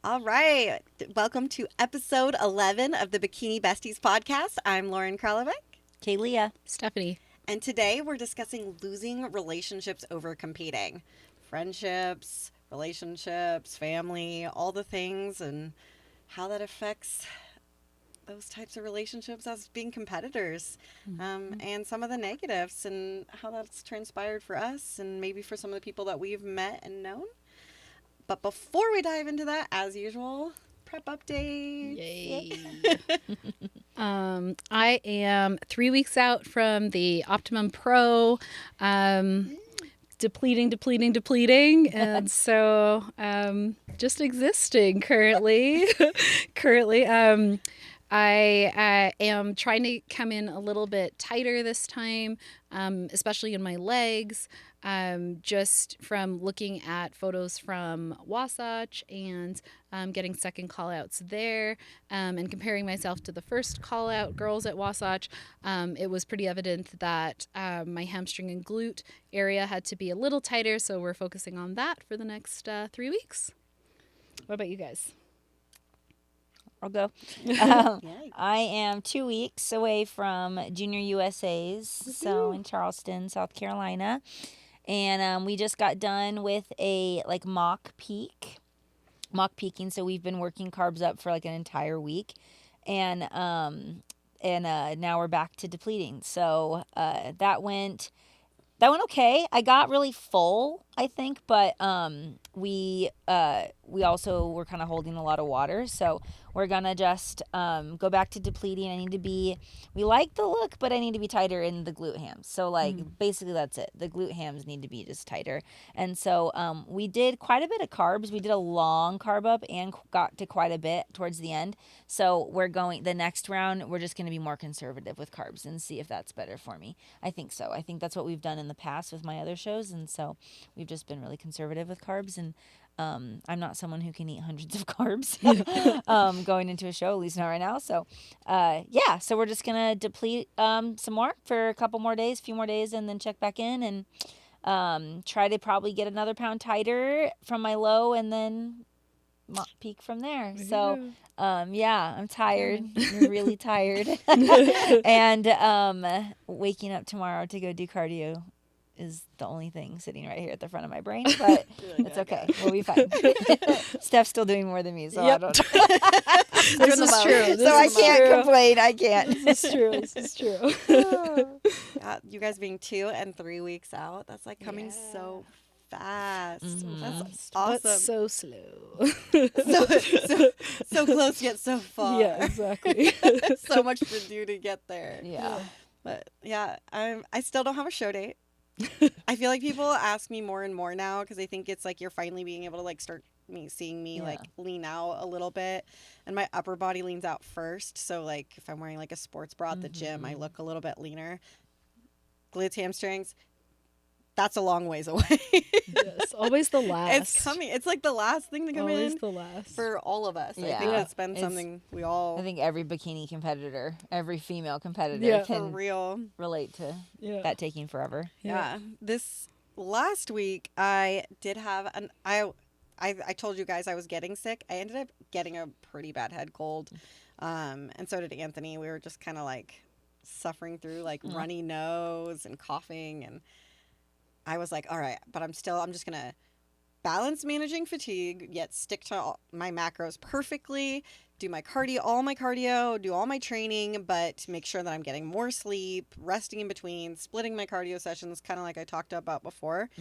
All right. Welcome to episode 11 of the Bikini Besties podcast. I'm Lauren Karlovic. Kaylia. Stephanie. And today we're discussing losing relationships over competing. Friendships, relationships, family, all the things, and how that affects those types of relationships as being competitors, and some of the negatives and how that's transpired for us and maybe for some of the people that we've met and known. But before we dive into that, as usual, prep update. Yay. I am 3 weeks out from the Optimum Pro. Depleting. And so just existing currently. I am trying to come in a little bit tighter this time, especially in my legs, just from looking at photos from Wasatch and getting second call-outs there, and comparing myself to the first call-out girls at Wasatch. It was pretty evident that my hamstring and glute area had to be a little tighter, so we're focusing on that for the next 3 weeks. What about you guys? I'll go. I am 2 weeks away from Junior USA's, so in Charleston, South Carolina. And we just got done with a mock peaking. So we've been working carbs up for an entire week, and now we're back to depleting. So that went okay. I got really full, I think, but we also were kind of holding a lot of water, so we're gonna just go back to depleting. We like the look, but I need to be tighter in the glute hams. So basically that's it. The glute hams need to be just tighter. And so we did quite a bit of carbs. We did a long carb up and got to quite a bit towards the end. So the next round, we're just gonna be more conservative with carbs and see if that's better for me. I think so. I think that's what we've done in the past with my other shows, and so we've just been really conservative with carbs. And I'm not someone who can eat hundreds of carbs going into a show, at least not right now. So, so we're just going to deplete some more for a few more days, and then check back in and try to probably get another pound tighter from my low, and then peak from there. So, I'm tired. I'm really tired. And waking up tomorrow to go do cardio is the only thing sitting right here at the front of my brain, but it's okay. We'll be fine. Steph's still doing more than me, so I don't know. This is true. So I can't complain. I can't. This is true. You guys being 2 and 3 weeks out, that's coming so fast. That's awesome. But so slow. so close yet so far. Yeah, exactly. So much to do to get there. Yeah. But I still don't have a show date. I feel like people ask me more and more now because I think it's you're finally being able to start seeing me lean out a little bit, and my upper body leans out first. So if I'm wearing a sports bra at the gym, I look a little bit leaner. Glutes, hamstrings, that's a long ways away. Yes, always the last. It's coming. It's the last thing to come in. Always the last. For all of us. Yeah. I think that's been something we all... I think every bikini competitor, every female competitor for can real relate to that taking forever. Yeah. This last week, I did have I told you guys I was getting sick. I ended up getting a pretty bad head cold. And so did Anthony. We were just kind of suffering through runny nose and coughing, and I was all right, but I'm just going to balance managing fatigue, yet stick to all my macros perfectly, do all my cardio, do all my training, but make sure that I'm getting more sleep, resting in between, splitting my cardio sessions, kind of like I talked about before.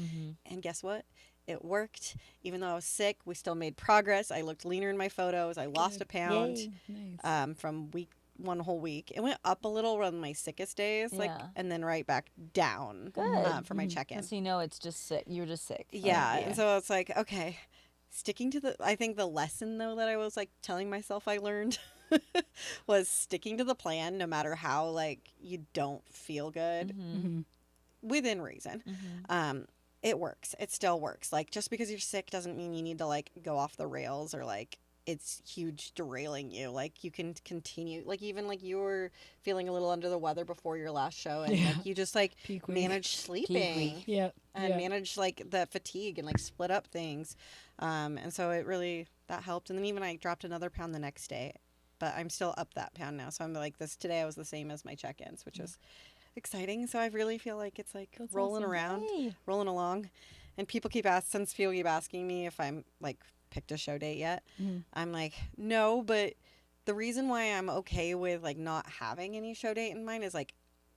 And guess what? It worked. Even though I was sick, we still made progress. I looked leaner in my photos. I lost a pound. Nice. From one whole week. It went up a little on my sickest days, and then right back down for my check-in. So it's just sick. You were just sick. Yeah. And so it's okay, sticking to I think the lesson though that I was telling myself I learned was sticking to the plan no matter how you don't feel good, within reason. It works. It still works. Just because you're sick doesn't mean you need to go off the rails or it's huge derailing you. Like you can continue, like even like you were feeling a little under the weather before your last show, and like you just like Peak week. manage sleeping and manage like the fatigue and like split up things. And so it really, that helped. And then even I dropped another pound the next day, but I'm still up that pound now. So I'm like this today I was the same as my check-ins, which was exciting. So I really feel like it's like rolling around, rolling along. And people keep asking me if I'm like picked a show date yet. I'm like, no, but the reason why I'm okay with like not having any show date in mind is like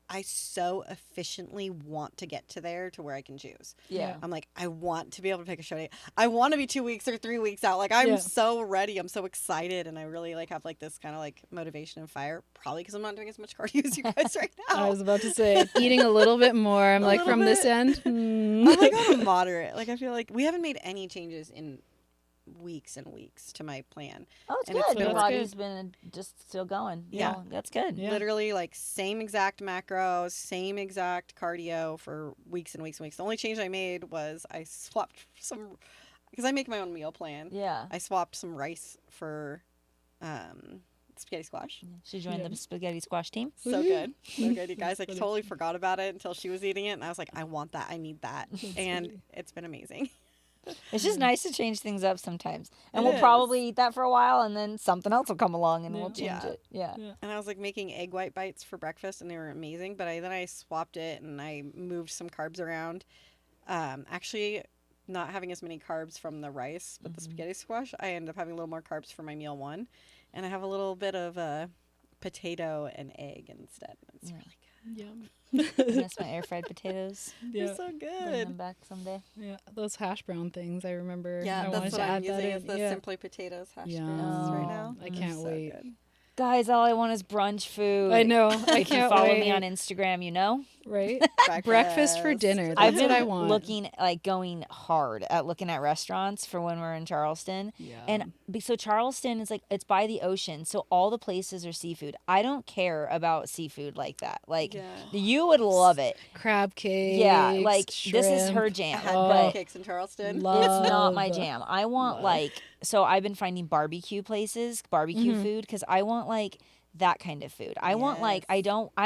I so efficiently want to get to there to where I can choose. Yeah. I'm like, I want to be able to pick a show date. I want to be 2 weeks or 3 weeks out. Like I'm so ready. I'm so excited. And I really like have like this kind of like motivation and fire, probably because I'm not doing as much cardio as you guys right now. I was about to say eating a little bit more. I'm like from this end. I'm like on a moderate. Like I feel like we haven't made any changes in weeks and weeks to my plan. Oh, it's And good. it's been- Your body's been just still going. Yeah. No, that's good. Yeah. Literally like same exact macros, same exact cardio for weeks and weeks and weeks. The only change I made was I swapped some, because I make my own meal plan. Yeah. I swapped some rice for spaghetti squash. She joined the spaghetti squash team. So good. So good, you guys. I totally forgot about it until she was eating it. And I was like, I want that. I need that. And it's been amazing. It's just nice to change things up sometimes. And It we'll is. probably eat that for a while, and then something else will come along and we'll change Yeah. it. Yeah. And I was like making egg white bites for breakfast and they were amazing. But then I swapped it and I moved some carbs around. Actually, not having as many carbs from the rice, but the spaghetti squash, I ended up having a little more carbs for my meal one. And I have a little bit of potato and egg instead. It's really good. Yum. Miss my air fried potatoes. They're so Bring good. them back someday. Yeah, those hash brown things. I remember. Yeah, I wanted that's to what I'm add that using in. is the Simply Potatoes hash Yum. browns right now. I can't So wait. good. Guys, all I want is brunch food. I know. I If you can't follow wait. me on Instagram, you know. Right? Breakfast for dinner. That's I've what been I want. looking, like going hard at looking at restaurants for when we're in Charleston. Yeah. And so Charleston is like, it's by the ocean. So all the places are seafood. I don't care about seafood like that. Like Yeah. you would love it. crab cakes. Yeah. Like this is her shrimp. jam. Had Oh. But pancakes in Charleston. it's not my Love. jam. I want like, so I've been finding barbecue places, barbecue food, because I want like that kind of food. I want like, I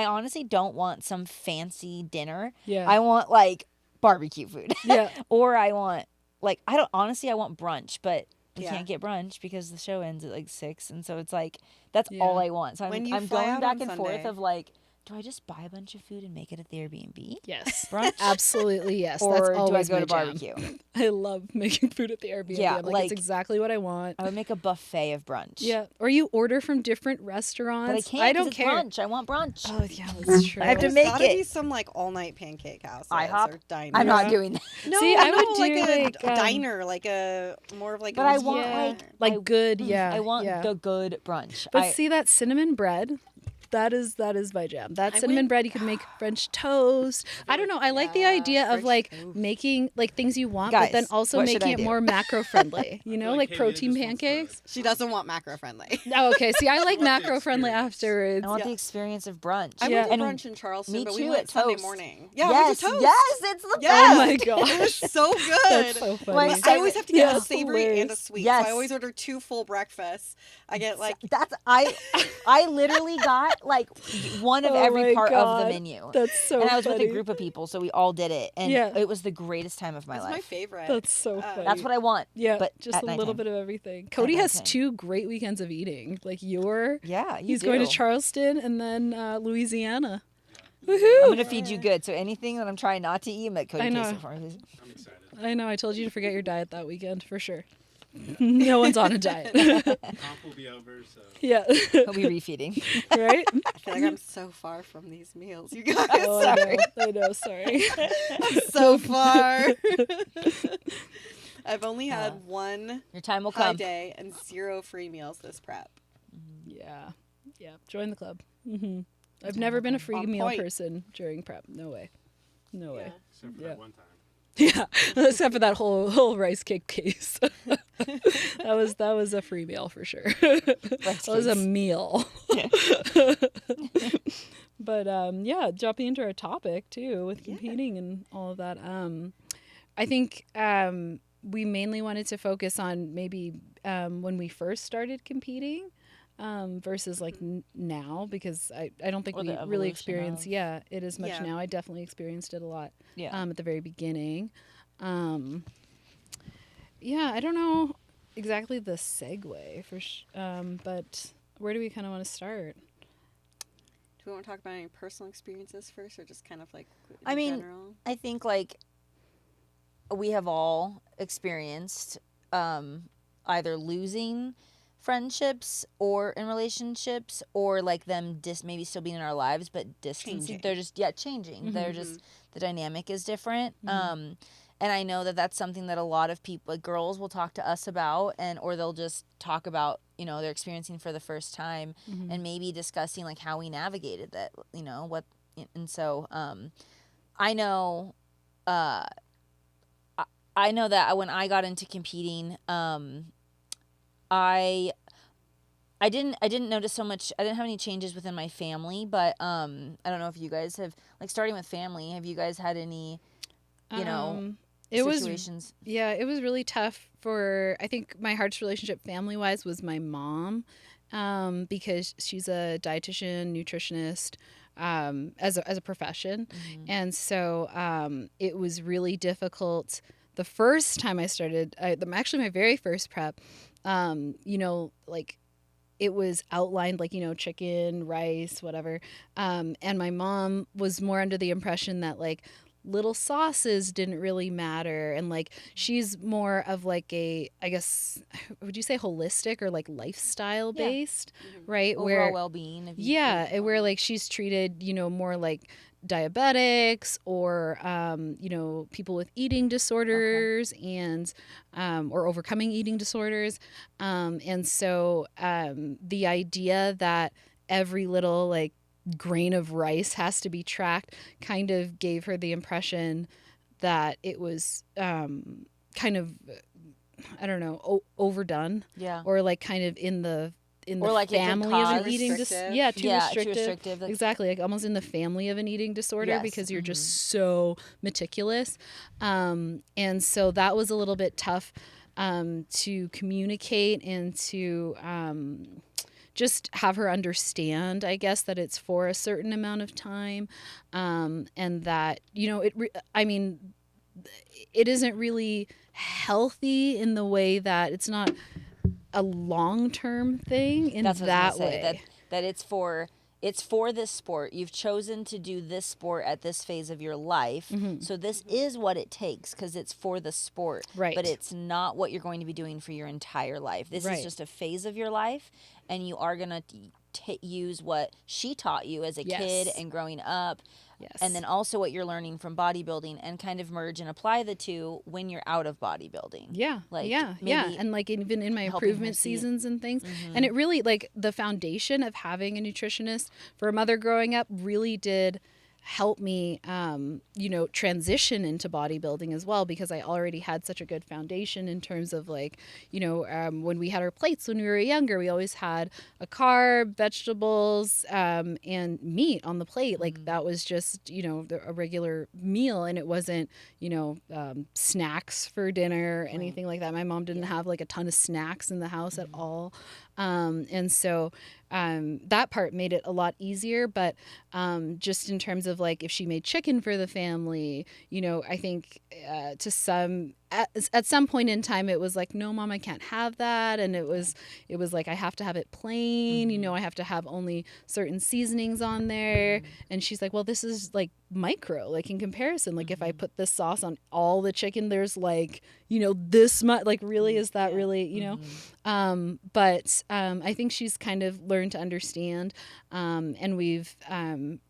honestly don't want some fancy dinner. Yeah. I want like barbecue food. Yeah. Or I want like, I want brunch, but we Yeah. can't get brunch because the show ends at like 6. And so it's like, that's Yeah. all I want. So When I'm you fly going out back on and forth Sunday- of like, do I just buy a bunch of food and make it at the Airbnb? Yes. Brunch? Absolutely yes. Or That's do I always go my to jam. barbecue? I love making food at the Airbnb. Yeah, I'm like, like- it's exactly what I want. I would make a buffet of brunch. Yeah. Or you order from different restaurants. But I can't. I 'cause don't it's care. brunch. I want brunch. Oh yeah, that's true. I have to There's make gotta it. be some like all night pancake houses IHOP? or diners. I'm not doing that. No, See, I no, would like do, a like, diner, like a more of like. But a I want, diner. like, like good, yeah. I want yeah. the good brunch. But see that cinnamon bread? That is my jam. That cinnamon bread, you could make French toast. I don't know. I like the idea of French like toast. making like things you want, Guys, but then also what should making I it do? more macro friendly. You know, like Kaylia protein just wants pancakes. She doesn't want macro friendly. Oh, okay. See, I like want the macro friendly experience. afterwards. I want Yeah. the experience of brunch. I Yeah. went to And brunch in Charleston, me but too we went at Sunday Toast. morning. Yeah, yes, we went to Toast. yes, it's the Yes. Oh my It gosh. was so good. That's so funny. Like, I always have to get Yeah. a savory and a Hilarious. sweet. Yes. So I always order 2 full breakfasts. I get like That's I literally got like one of Oh every my part of God. the menu. That's so and I was funny. with a group of people, so we all did it, and Yeah. it was the greatest time of my it's life. my favorite. That's so funny. That's what I want. Yeah, but just at a little nighttime. bit of everything. Cody has nighttime. 2 great weekends of eating. Like Yeah, you he's going to do. Charleston and then Louisiana. I'm Woohoo! gonna feed you good. So anything that I'm trying not to eat, let Cody I taste know. it for me. I'm excited. I know. I told you to forget your diet that weekend for sure. No one's on a diet. Comp will be over, so Yeah. He'll be refeeding. Right? I feel like I'm so far from these meals, you guys. Oh, I know. Sorry. I'm so far. I've only had one Your time will high come. day and 0 free meals this prep. Yeah. Yeah. Join the club. I've never been a free On meal point. person during prep. No way. No way. except for Yeah. that one time. Yeah. Except for that whole rice cake case. that was a free meal for sure. That was a cakes. meal. But yeah, jumping into our topic too with competing and all of that. I think we mainly wanted to focus on maybe when we first started competing versus like now, because I don't think Or we the really evolution experienced of- it as much Yeah. now. I definitely experienced it a lot Yeah. at the very beginning. Yeah, I don't know exactly the segue but where do we kind of want to start? Do we want to talk about any personal experiences first, or just kind of like in I mean, general? I think like we have all experienced either losing friendships or in relationships, or like them maybe still being in our lives but distancing. Changing. They're just changing. They're just the dynamic is different. And I know that that's something that a lot of people, like girls, will talk to us about, or they'll just talk about, they're experiencing for the first time, and maybe discussing like how we navigated that, what. And so I know I know that when I got into competing, I didn't notice so much. I didn't have any changes within my family, but I don't know if you guys have, like, starting with family, have you guys had any situations? It was really tough for, I think my hardest relationship family wise was my mom, because she's a dietitian, nutritionist, as a profession. And so it was really difficult the first time I started, actually my very first prep, like it was outlined like, chicken, rice, whatever. And my mom was more under the impression that like little sauces didn't really matter. And like, she's more of like a, I guess, would you say holistic or like lifestyle based, right? Overall well-being. Where like she's treated, more like diabetics or people with eating disorders and or overcoming eating disorders, and so the idea that every little like grain of rice has to be tracked kind of gave her the impression that it was kind of, I don't know, overdone, or like kind of in the like family of an eating disorder. too restrictive. Like, exactly, like almost in the family of an eating disorder, because you're just so meticulous, and so that was a little bit tough to communicate and to just have her understand, I guess, that it's for a certain amount of time, and that it isn't really healthy in the way that it's not a long-term thing in that's what I was that gonna say, way. that it's for this sport. You've chosen to do this sport at this phase of your life. So this is what it takes, because it's for the sport. Right. But it's not what you're going to be doing for your entire life. This is just a phase of your life, and you are going to use what she taught you as a kid and growing up. Yes. And then also what you're learning from bodybuilding, and kind of merge and apply the two when you're out of bodybuilding. And like even in my improvement seasons and things. And it really, like, the foundation of having a nutritionist for a mother growing up really did help me transition into bodybuilding as well, because I already had such a good foundation in terms of like, when we had our plates when we were younger, we always had a carb, vegetables, and meat on the plate. Like that was just, a regular meal, and it wasn't, snacks for dinner or anything like that. My mom didn't have like a ton of snacks in the house at all. And so that part made it a lot easier. But just in terms of like if she made chicken for the family, I think at some point in time it was like, no, Mom, I can't have that. And it was like, I have to have it plain, I have to have only certain seasonings on there. And she's like, well, this is like micro, like in comparison, like if I put this sauce on all the chicken, there's like, this much, like really, is that really, but I think she's kind of learned to understand, and we've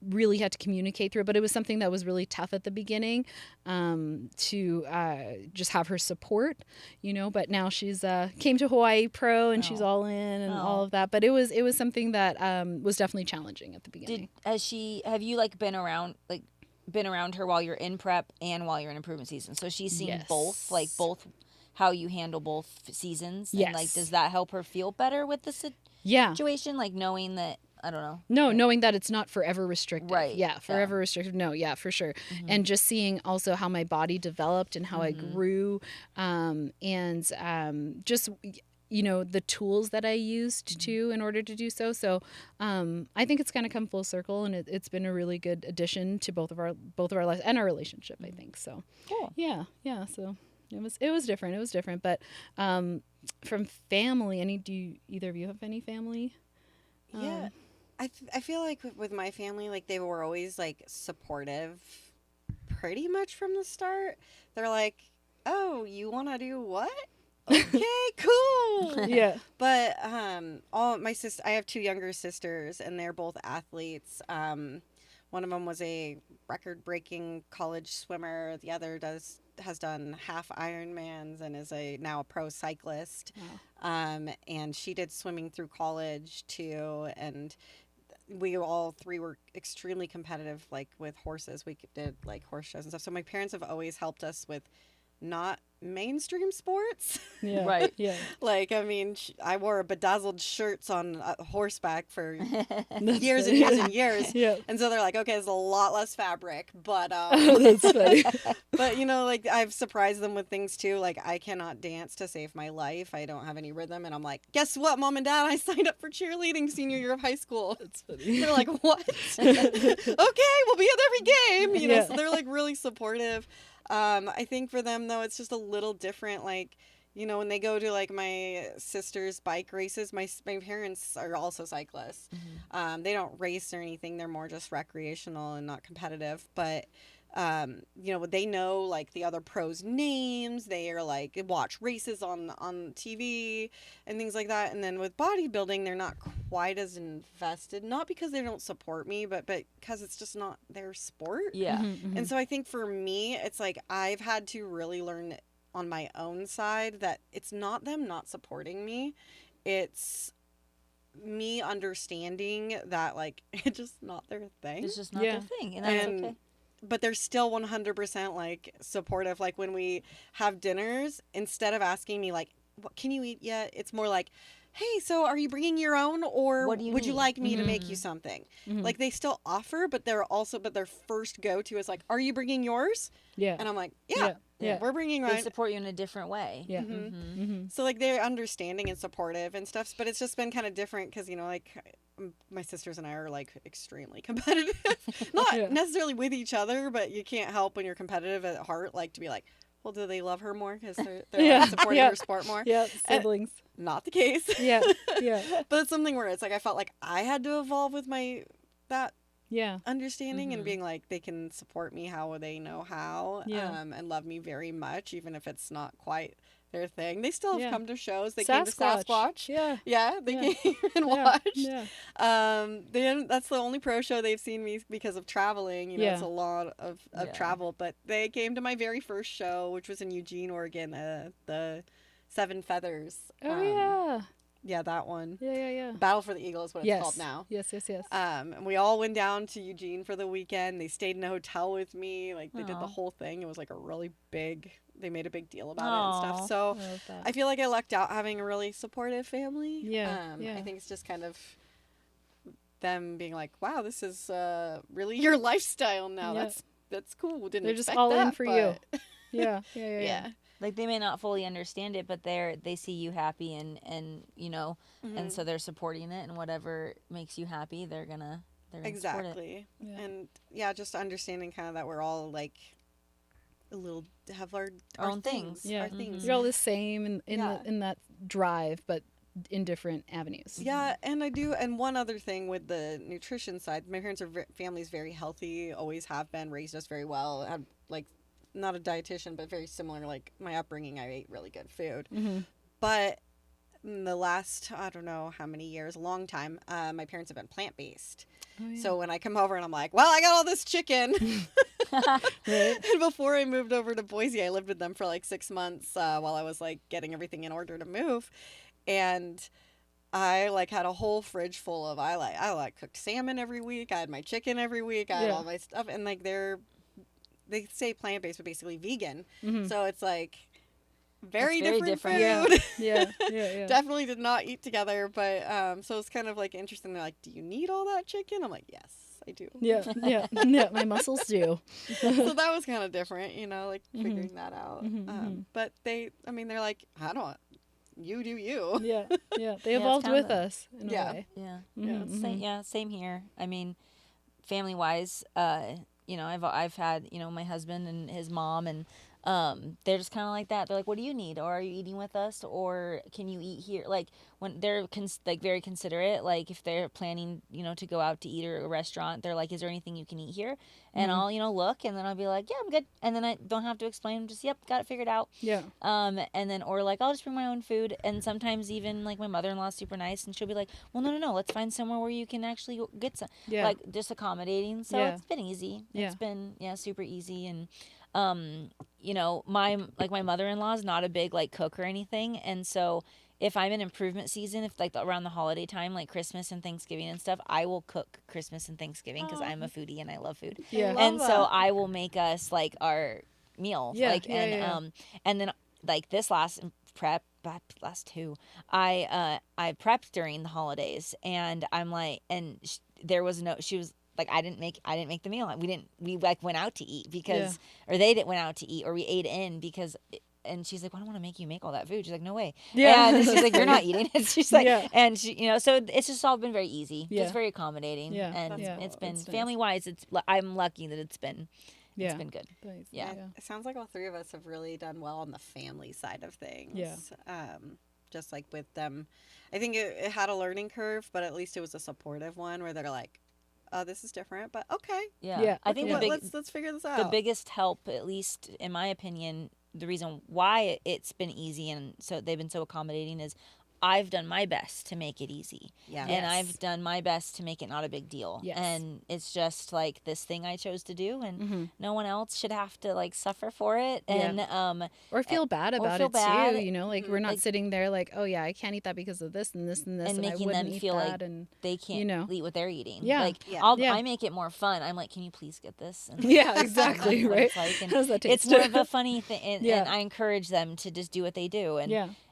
really had to communicate through it. But it was something that was really tough at the beginning, to just have her support, but now she's came to Hawaii Pro, and she's all in and all of that. But it was something that was definitely challenging at the beginning. Have you like been around her while you're in prep and while you're in improvement season? So she's seen both how you handle both seasons. Yes. And like, does that help her feel better with the situation? Like knowing that I don't know. No, knowing that it's not forever restrictive. Right. Yeah, forever restrictive. No, yeah, for sure. And just seeing also how my body developed and how I grew, and just the tools that I used to in order to do so. So I think it's kind of come full circle, and it's been a really good addition to both of our lives and our relationship. I think so. Cool. Yeah. So it was different. It was different, but from family, do either of you have any family? Yeah. I feel like with my family, like they were always like supportive pretty much from the start. They're like, oh, you want to do what? Okay, cool. Yeah. But I have two younger sisters, and they're both athletes. One of them was a record-breaking college swimmer. The other has done half Ironmans and is now a pro cyclist. Wow. And she did swimming through college too, and we all three were extremely competitive, like with horses. We did like horse shows and stuff. So my parents have always helped us with not mainstream sports. Yeah. Right. Yeah. Like, I mean, I wore bedazzled shirts on horseback for years and years and years. Yeah. And so they're like, okay, there's a lot less fabric, but Oh, that's funny. but like I've surprised them with things too. Like I cannot dance to save my life. I don't have any rhythm, and I'm like, guess what, Mom and Dad? I signed up for cheerleading senior year of high school. That's funny. They're like, what? Okay, we'll be at every game. Yeah. So they're like really supportive. I think for them though, it's just a little different. Like, when they go to like my sister's bike races, my parents are also cyclists. They don't race or anything. They're more just recreational and not competitive. But they know like the other pros' names. They are like watch races on TV and things like that. And then with bodybuilding, they're not quite as invested. Not because they don't support me, but because it's just not their sport. Yeah. And so I think for me, it's like I've had to really learn on my own side that it's not them not supporting me. It's me understanding that like it's just not their thing. It's just not their thing, and that's okay. But they're still 100% like supportive. Like when we have dinners, instead of asking me like, "What can you eat yet?" It's more like, "Hey, so are you bringing your own, or What do you would you need?" like me to make you something?" Like they still offer, but their first go to is like, "Are you bringing yours?" Yeah. And I'm like, "Yeah, Yeah. we're bringing They mine." support you in a different way. Yeah. So like they're understanding and supportive and stuff, but it's just been kind of different because like my sisters and I are like extremely competitive, not necessarily with each other, but you can't help when you're competitive at heart, like to be like, well, do they love her more because they're like, supporting her sport more? Yeah. Siblings. Not the case. Yeah. Yeah. But it's something where it's like I felt like I had to evolve with that Yeah. understanding and being like they can support me how they know how, and love me very much, even if it's not quite their thing. They still have come to shows. They came to Sasquatch. Yeah. They came and watched. Yeah. That's the only pro show they've seen me because of traveling. It's a lot of travel, but they came to my very first show, which was in Eugene, Oregon, the Seven Feathers. Oh yeah. Yeah, that one. Yeah. Battle for the Eagle is what it's called now. Yes. And we all went down to Eugene for the weekend. They stayed in a hotel with me. Like they did the whole thing. It was like a really big. They made a big deal about it and stuff. So I love that. I feel like I lucked out having a really supportive family. Yeah. I think it's just kind of them being like, "Wow, this is really your lifestyle now. Yeah. That's cool. Didn't They're just expect all in that, for but... you. Yeah. Like they may not fully understand it, but they see you happy and and so they're supporting it, and whatever makes you happy, they're gonna support it. Exactly. Yeah. And just understanding kind of that we're all like a little have our own things. things. Yeah. Our things. You're all the same in Yeah. that drive, but in different avenues. Yeah, and I do. And one other thing with the nutrition side, my parents family's very healthy, always have been, raised us very well. Had like not a dietitian, but very similar. Like my upbringing, I ate really good food. But in the last, I don't know how many years, a long time, my parents have been plant-based. Oh, yeah. So when I come over and I'm like, well, I got all this chicken. Right. And before I moved over to Boise, I lived with them for like 6 months while I was like getting everything in order to move. And I like had a whole fridge full of, I cooked salmon every week. I had my chicken every week. I had all my stuff. And like they say plant-based, but basically vegan. So it's like very very different different. food. Yeah. Definitely did not eat together, but so it's kind of like interesting. They're like, "Do you need all that chicken?" I'm like, "Yes, I do." Yeah. My muscles do. So that was kind of different, like Mm-hmm. figuring that out. But they're like, "I don't. You do you." Yeah. They Yeah, it's evolved with kinda- us in Yeah. a way. Yeah. Mhm. Same here. I mean, family wise, I've had, my husband and his mom, and they're just kind of like that. They're like, "What do you need? Or are you eating with us? Or can you eat here?" Like when they're like very considerate. Like if they're planning, to go out to eat or a restaurant, they're like, "Is there anything you can eat here?" And I'll, look, and then I'll be like, "Yeah, I'm good." And then I don't have to explain. Just, yep, got it figured out. Yeah. And then, or like, I'll just bring my own food. And sometimes even like my mother-in-law's super nice, and she'll be like, "Well, no, let's find somewhere where you can actually get some." Yeah. Like just accommodating. So Yeah. it's been easy. Yeah. It's been super easy. And my mother-in-law is not a big like cook or anything, and so if I'm in improvement season, if like around the holiday time, like Christmas and Thanksgiving and stuff, I will cook Christmas and Thanksgiving because I'm a foodie and I love food. Yeah. And so I will make us like our meal. Yeah, Like yeah. and then like this last two, I prepped during the holidays, and I'm like, and there was no, she was like, I didn't make the meal. We like went out to eat because, or they didn't went out to eat, or we ate in because. And she's like, well, I don't want to make you make all that food. She's like, no way. Yeah. And she's like, you're not eating. And she's like, Yeah. and she, so it's just all been very easy. Yeah. Just very accommodating. Yeah. And That's it's cool. been That's nice. family wise. I'm lucky that it's been good. Nice. Yeah. It sounds like all three of us have really done well on the family side of things. Yeah. Just like with them, I think it had a learning curve, but at least it was a supportive one where they're like, "Oh, this is different, but okay." Yeah. Yeah. I think Yeah. Let's figure this out. the biggest help, at least in my opinion, the reason why it's been easy and so they've been so accommodating is I've done my best to make it easy. Yeah. And I've done my best to make it not a big deal. Yes. And it's just like this thing I chose to do, and no one else should have to like suffer for it. And Or feel bad about feel it bad. too. Like we're not Like- sitting there like, oh yeah, I can't eat that because of this and this and this, and I making wouldn't them eat feel that. like And they can't eat what they're eating. Yeah. Like Yeah. I make it more fun. I'm like, can you please get this? And yeah, exactly, what right? it's like. And How does that taste? it's more of a funny thing, and, Yeah. and I encourage them to just do what they do.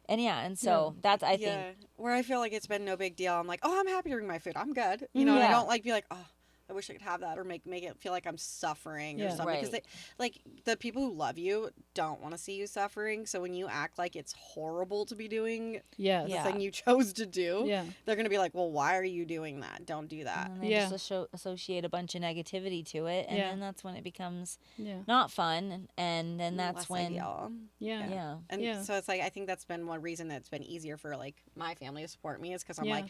And yeah, and so that's I think. Yeah, where I feel like it's been no big deal. I'm like, "Oh, I'm happy to bring my food. I'm good." And Yeah. I don't like be like, "Oh, I wish I could have that," or make it feel like I'm suffering or Yeah. something. Because Right. like the people who love you don't want to see you suffering. So when you act like it's horrible to be doing yes. the Yeah. thing you chose to do, Yeah. they're gonna be like, "Well, why are you doing that? Don't do that." And they Yeah. just associate a bunch of negativity to it, and Yeah. then that's when it becomes Yeah. not fun, and then that's Less when ideal. Yeah. yeah. And Yeah. so it's like I think that's been one reason that it's been easier for like my family to support me is because I'm Yeah. like,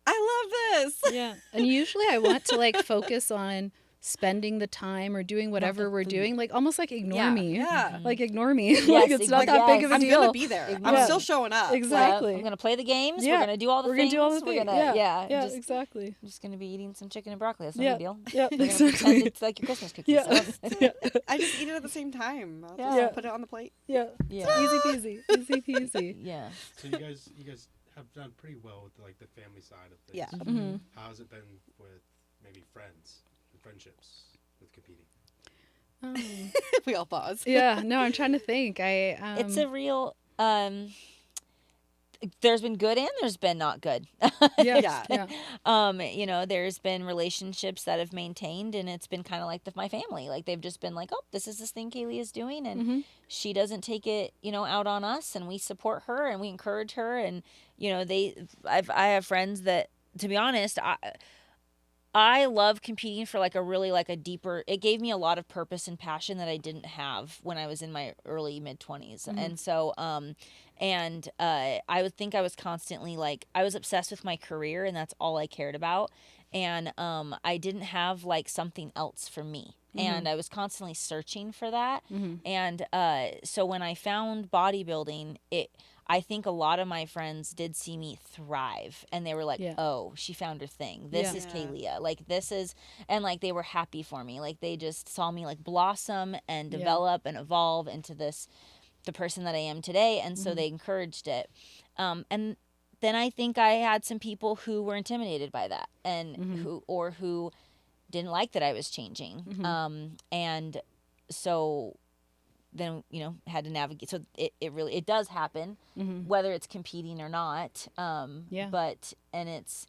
I love this. Yeah. And usually I want to like focus on spending the time or doing whatever we're food. doing, like almost like ignore Yeah, me. yeah. Like ignore me. like it's not that big of a I'm deal. gonna be there. I'm Yeah. still showing up. Exactly. I'm gonna play the games. Yeah. We're gonna do all the We're things. gonna do all the We're things. gonna Yeah. just, exactly. I'm just gonna be eating some chicken and broccoli. That's no Yeah. big deal. Yeah, We're gonna exactly. pretend it's like your Christmas cookies. Yeah. So- I just eat it at the same time. I'll just Yeah. put it on the plate. Yeah. yeah. Easy peasy. Easy peasy. Yeah. So you guys have done pretty well with like the family side of things. Yeah. Mhm. How's it been with maybe friends and friendships with competing? We all pause. Yeah. No, I'm trying to think. It's a real there's been good and there's been not good. yeah. Yeah. There's been relationships that have maintained, and it's been kind of like my family. Like they've just been like, oh, this is this thing Kaylia is doing, and Mhm. she doesn't take it, out on us, and we support her and we encourage her, and I have friends that, to be honest, I love competing for like a really like a deeper, it gave me a lot of purpose and passion that I didn't have when I was in my early mid 20s. And so, I would think I was constantly like, I was obsessed with my career and that's all I cared about. And, I didn't have like something else for me. And I was constantly searching for that. And, so when I found bodybuilding, I think a lot of my friends did see me thrive, and they were like, Yeah. oh, she found her thing. This Yeah. is Kaylia. Like, this is, and like, they were happy for me. Like, they just saw me like blossom and Yeah. develop and evolve into the person that I am today. And so they encouraged it. And then I think I had some people who were intimidated by that and who didn't like that I was changing. And so then, you know, had to navigate. So it really, it does happen, whether it's competing or not. But, and it's,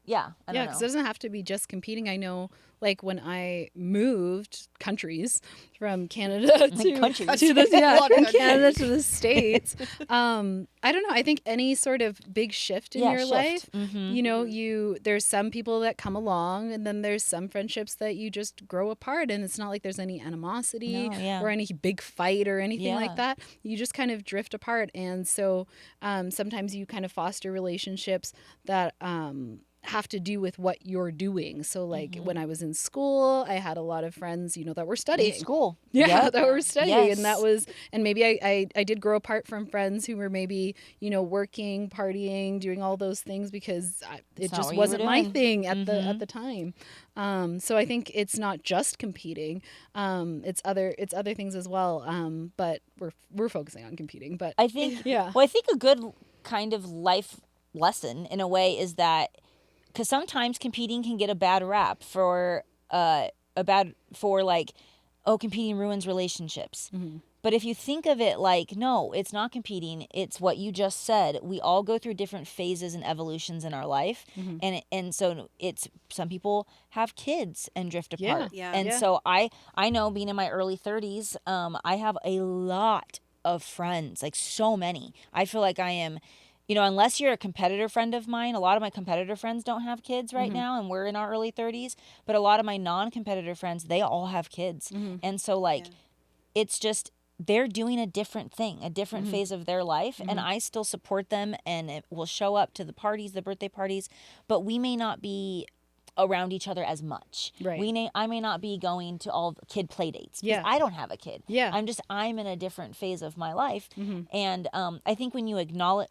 I don't know. Because it doesn't have to be just competing. I know, like, when I moved countries from Canada to from Canada to the States, I don't know. I think any sort of big shift in your life, you know, there's some people that come along, and then there's some friendships that you just grow apart, and it's not like there's any animosity or any big fight or anything like that. You just kind of drift apart, and so sometimes you kind of foster relationships that have to do with what you're doing. So like when I was in school, I had a lot of friends, you know, that were studying. In school. That were studying. And that was, and maybe I did grow apart from friends who were maybe, you know, working, partying, doing all those things because it just wasn't my thing at the time. So I think it's not just competing. It's other things as well. But we're focusing on competing. But I think, well, I think a good kind of life lesson in a way is that, because sometimes competing can get a bad rap for like, oh, competing ruins relationships. But if you think of it like, no, it's not competing. It's what you just said. We all go through different phases and evolutions in our life. And so it's, some people have kids and drift apart. So I know, being in my early 30s, I have a lot of friends, like so many. I feel like I am, you know, unless you're a competitor friend of mine, a lot of my competitor friends don't have kids right now, and we're in our early 30s. But a lot of my non-competitor friends, they all have kids. And so, like, it's just, they're doing a different thing, a different phase of their life. And I still support them, and it will show up to the parties, the birthday parties. But we may not be around each other as much. I may not be going to all kid play dates because I don't have a kid. I'm in a different phase of my life. And I think when you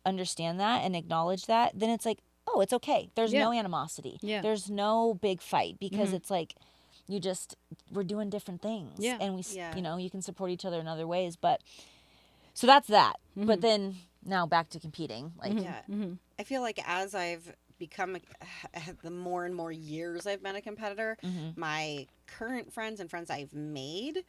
understand that and acknowledge that, then it's like, oh, it's okay. There's no animosity. There's no big fight, because it's like, we're doing different things. And we, you know, you can support each other in other ways. But so that's that. But then now back to competing. Like, I feel like as I've become the more and more years I've been a competitor, my current friends and friends I've made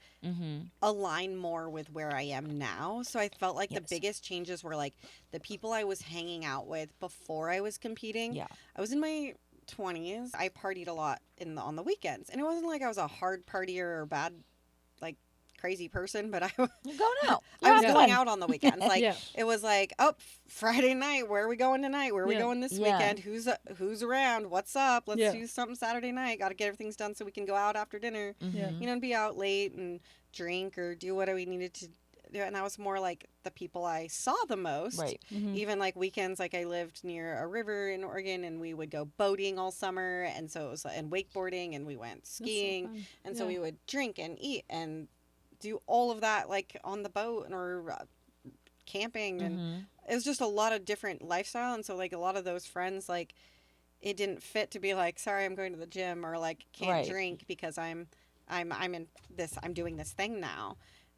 align more with where I am now. So I felt like the biggest changes were like the people I was hanging out with before I was competing. I was in my 20s. I partied a lot on the weekends, and it wasn't like I was a hard partier or bad, like, crazy person, but you're going out. I was going out on the weekends. Like it was like, oh, Friday night, where are we going tonight? Where are we going this weekend? Who's around? What's up? Let's do something Saturday night. Got to get everything done so we can go out after dinner. You know, and be out late and drink or do whatever we needed to do. And that was more like the people I saw the most. Even like weekends, like I lived near a river in Oregon, and we would go boating all summer, and so it was, and wakeboarding, and we went skiing, and so we would drink and eat and do all of that, like on the boat or camping, and it was just a lot of different lifestyle. And so like a lot of those friends, like it didn't fit to be like, sorry, I'm going to the gym, or like can't drink because I'm in this, I'm doing this thing now.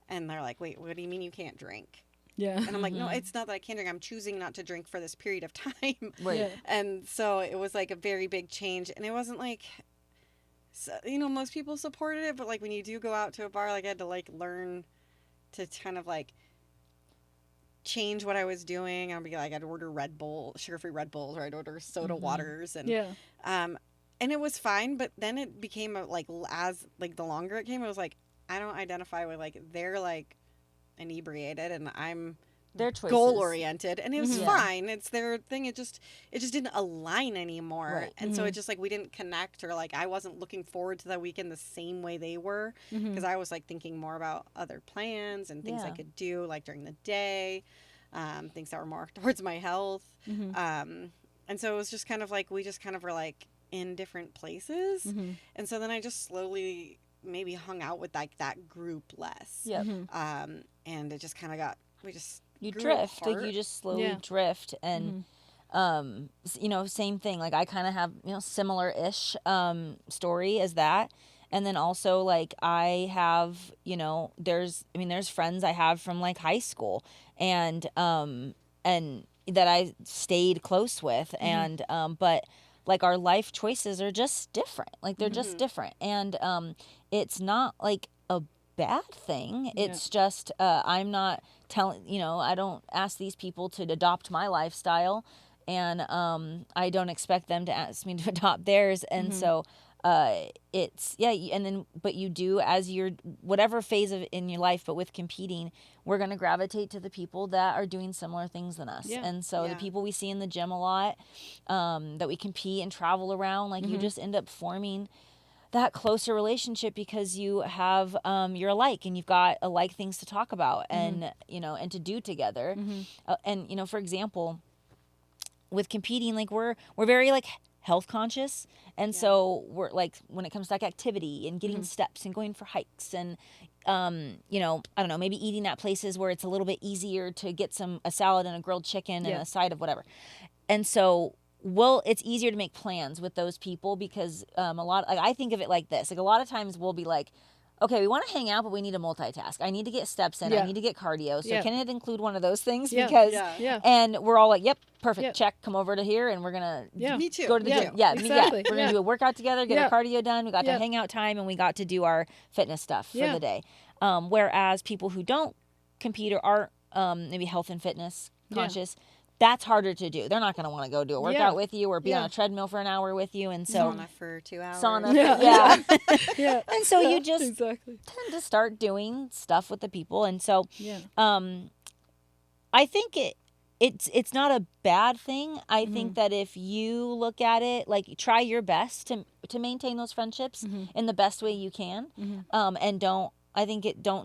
And they're like, wait, what do you mean you can't drink? And I'm like, no, it's not that I can't drink. I'm choosing not to drink for this period of time. And so it was like a very big change. And it wasn't like, so, you know, most people supported it, but like when you do go out to a bar, like I had to like learn to kind of like change what I was doing. I'd be like, I'd order Red Bull, sugar-free Red Bulls, or I'd order soda waters, and and it was fine. But then it became like, as like the longer it came, it was like, I don't identify with, like, they're like inebriated and I'm their choices, goal oriented, and it was fine. It's their thing. It just didn't align anymore. And so it just like, we didn't connect, or like I wasn't looking forward to that weekend the same way they were, because I was like thinking more about other plans and things I could do like during the day, things that were more towards my health. And so it was just kind of like, we just kind of were like in different places. And so then I just slowly maybe hung out with like that group less. And it just kind of got, you drift apart. like you just slowly drift. And you know, same thing, like I kind of have, you know, similar-ish story as that. And then also like I have, you know, there's friends I have from like high school, and that I stayed close with, and but like our life choices are just different. Like they're just different. And it's not like a bad thing. It's just I'm not telling, I don't ask these people to adopt my lifestyle, and I don't expect them to ask me to adopt theirs. And so it's and then but you do, as you're whatever phase of in your life, but with competing, we're going to gravitate to the people that are doing similar things than us. And so the people we see in the gym a lot, that we compete and travel around, like you just end up forming that closer relationship because you have you're alike and you've got alike things to talk about and and to do together. And for example, with competing, like we're very like health conscious, and so we're like, when it comes to like activity and getting steps and going for hikes and I don't know, maybe eating at places where it's a little bit easier to get a salad and a grilled chicken and a side of whatever. And so it's easier to make plans with those people because I think of it like this. Like a lot of times we'll be like, okay, we want to hang out, but we need to multitask. I need to get steps in. I need to get cardio. So can it include one of those things? Because and we're all like, yep, perfect, check. Come over to here, and we're gonna me too. go to the gym. Exactly. We're gonna do a workout together, get our cardio done. We got to hang out time, and we got to do our fitness stuff for the day. Whereas people who don't compete or aren't maybe health and fitness conscious, that's harder to do. They're not going to want to go do a workout with you or be on a treadmill for an hour with you. And so sauna for 2 hours. And so you just tend to start doing stuff with the people. And so I think it's not a bad thing. I think that if you look at it, like, try your best to maintain those friendships in the best way you can. And don't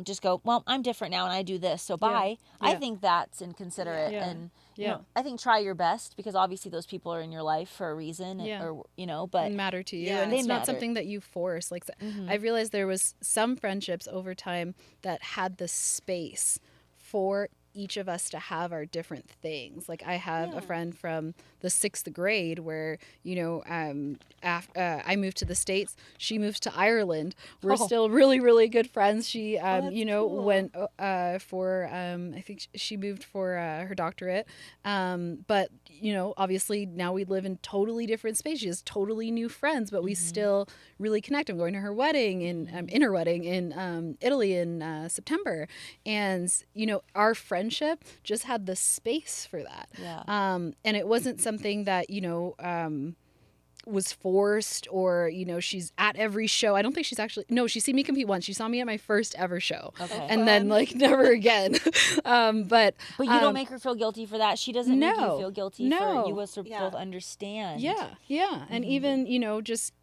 just go, well, I'm different now and I do this, so bye. I think that's inconsiderate. And I think try your best, because obviously those people are in your life for a reason, or but matter to you, Yeah. and They it's not matter. something that you force. Like I realized there was some friendships over time that had the space for each of us to have our different things. Like I have a friend from the 6th grade where, I moved to the States, she moved to Ireland. We're still really, really good friends. She, cool. went for, I think she moved for her doctorate. But, obviously now we live in totally different spaces. She has totally new friends, but we still really connect. I'm going to her wedding in her wedding in Italy in September. And, our friendship just had the space for that. And it wasn't something that, was forced, or she's at every show. I don't think she's actually, no, she's seen me compete once. She saw me at my first ever show. And then like never again. But you don't make her feel guilty for that. She doesn't make you No. feel guilty No. for you to both understand. And even just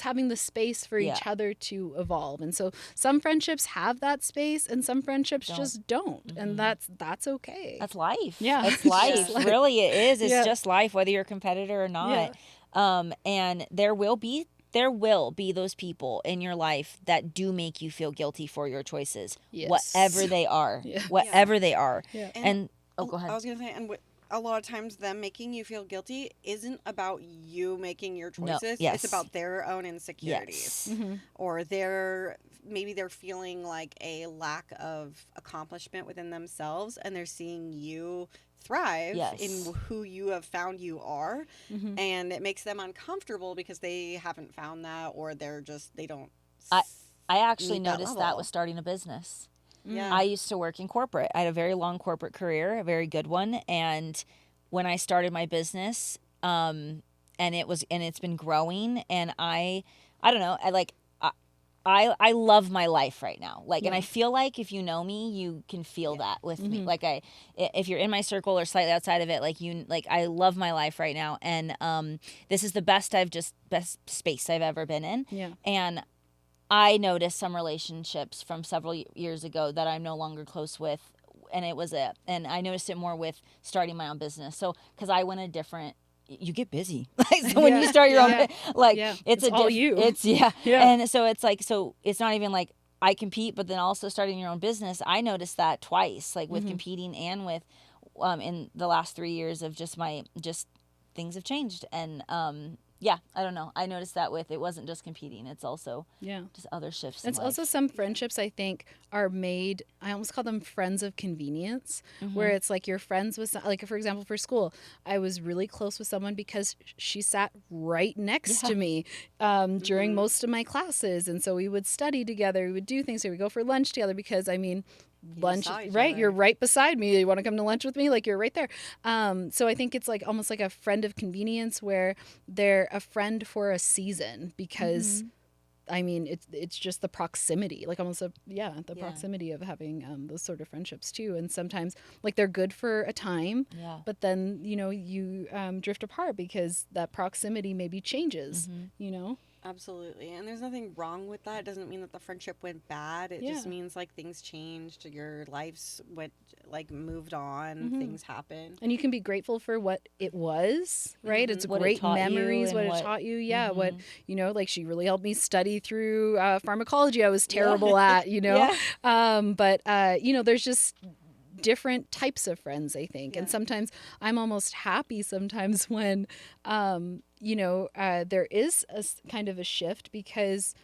having the space for each other to evolve. And so some friendships have that space and some friendships just don't. And that's okay. That's life. It's It's life. just life. Really, it is. It's Yeah. just life, whether you're a competitor or not. And there will be those people in your life that do make you feel guilty for your choices, Yes. whatever they are, whatever they are. And go ahead. I was going to say, and a lot of times them making you feel guilty isn't about you making your choices. Yes. It's about their own insecurities. Yes. Or maybe they're feeling like a lack of accomplishment within themselves, and they're seeing you thrive in who you have found you are, and it makes them uncomfortable because they haven't found that, or they don't I actually meet that noticed that level. with starting a business. Yeah. I used to work in corporate. I had a very long corporate career, a very good one. And when I started my business, and it's been growing, and I don't know, I love my life right now. Like, and I feel like if you know me, you can feel that with me. Like if you're in my circle or slightly outside of it, I love my life right now. And this is the best space I've ever been in. And I noticed some relationships from several years ago that I'm no longer close with. And and I noticed it more with starting my own business. So, cause I went a different, you get busy. So when you start your own, it's all you. It's And so it's like, so it's not even like I compete, but then also starting your own business. I noticed that twice, like with competing and with, in the last 3 years of just things have changed. And, yeah, I don't know. I noticed that with, it wasn't just competing. It's also Yeah. just other shifts. It's also some friendships I think are made, I almost call them friends of convenience, where it's like you're friends with, like for example, for school, I was really close with someone because she sat right next to me during most of my classes. And so we would study together, we would do things, we would go for lunch together because, I mean, lunch, saw each right? other. You're right beside me. You want to come to lunch with me? Like, you're right there. So I think it's like almost like a friend of convenience where they're a friend for a season because I mean, it's just the proximity, like almost the proximity of having those sort of friendships too. And sometimes like they're good for a time, but then, you know, you drift apart because that proximity maybe changes, you know? Absolutely. And there's nothing wrong with that. It doesn't mean that the friendship went bad. It just means like things changed. Your life's moved on. Things happen. And you can be grateful for what it was, right? It's What it great taught you memories, and what it what- taught you. Yeah. What, you know, like she really helped me study through pharmacology I was terrible at, you know? But, you know, there's just different types of friends, I think. And sometimes I'm almost happy sometimes when, you know, there is kind of a shift because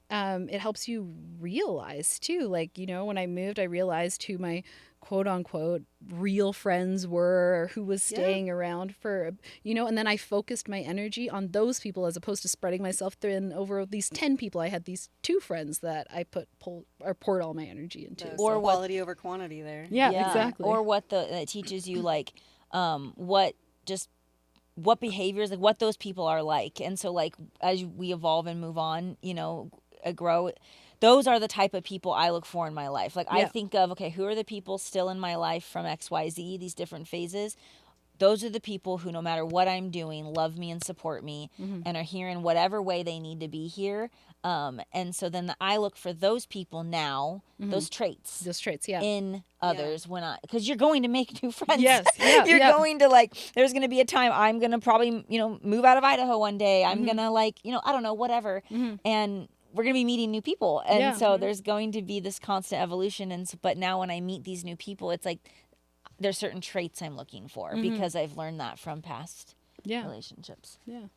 it helps you realize too, like, you know, when I moved, I realized who my quote unquote real friends were or who was staying around for, you know, and then I focused my energy on those people as opposed to spreading myself thin over these 10 people. I had these 2 friends that I poured all my energy into. Or quality over quantity there. Yeah, exactly. Or what it teaches you, like, what behaviors, like what those people are like. And so like as we evolve and move on, you know, grow, those are the type of people I look for in my life. Like I think of, okay, who are the people still in my life from XYZ, these different phases? Those are the people who, no matter what I'm doing, love me and support me and are here in whatever way they need to be here. And so then I look for those people now, those traits. Those traits, In others because you're going to make new friends. Yes, yeah, You're going to, like, there's going to be a time I'm going to probably, you know, move out of Idaho one day. I'm going to, like, you know, I don't know, whatever. And we're going to be meeting new people. And so there's going to be this constant evolution. And so, but now when I meet these new people, it's like there's certain traits I'm looking for because I've learned that from past relationships. Yeah,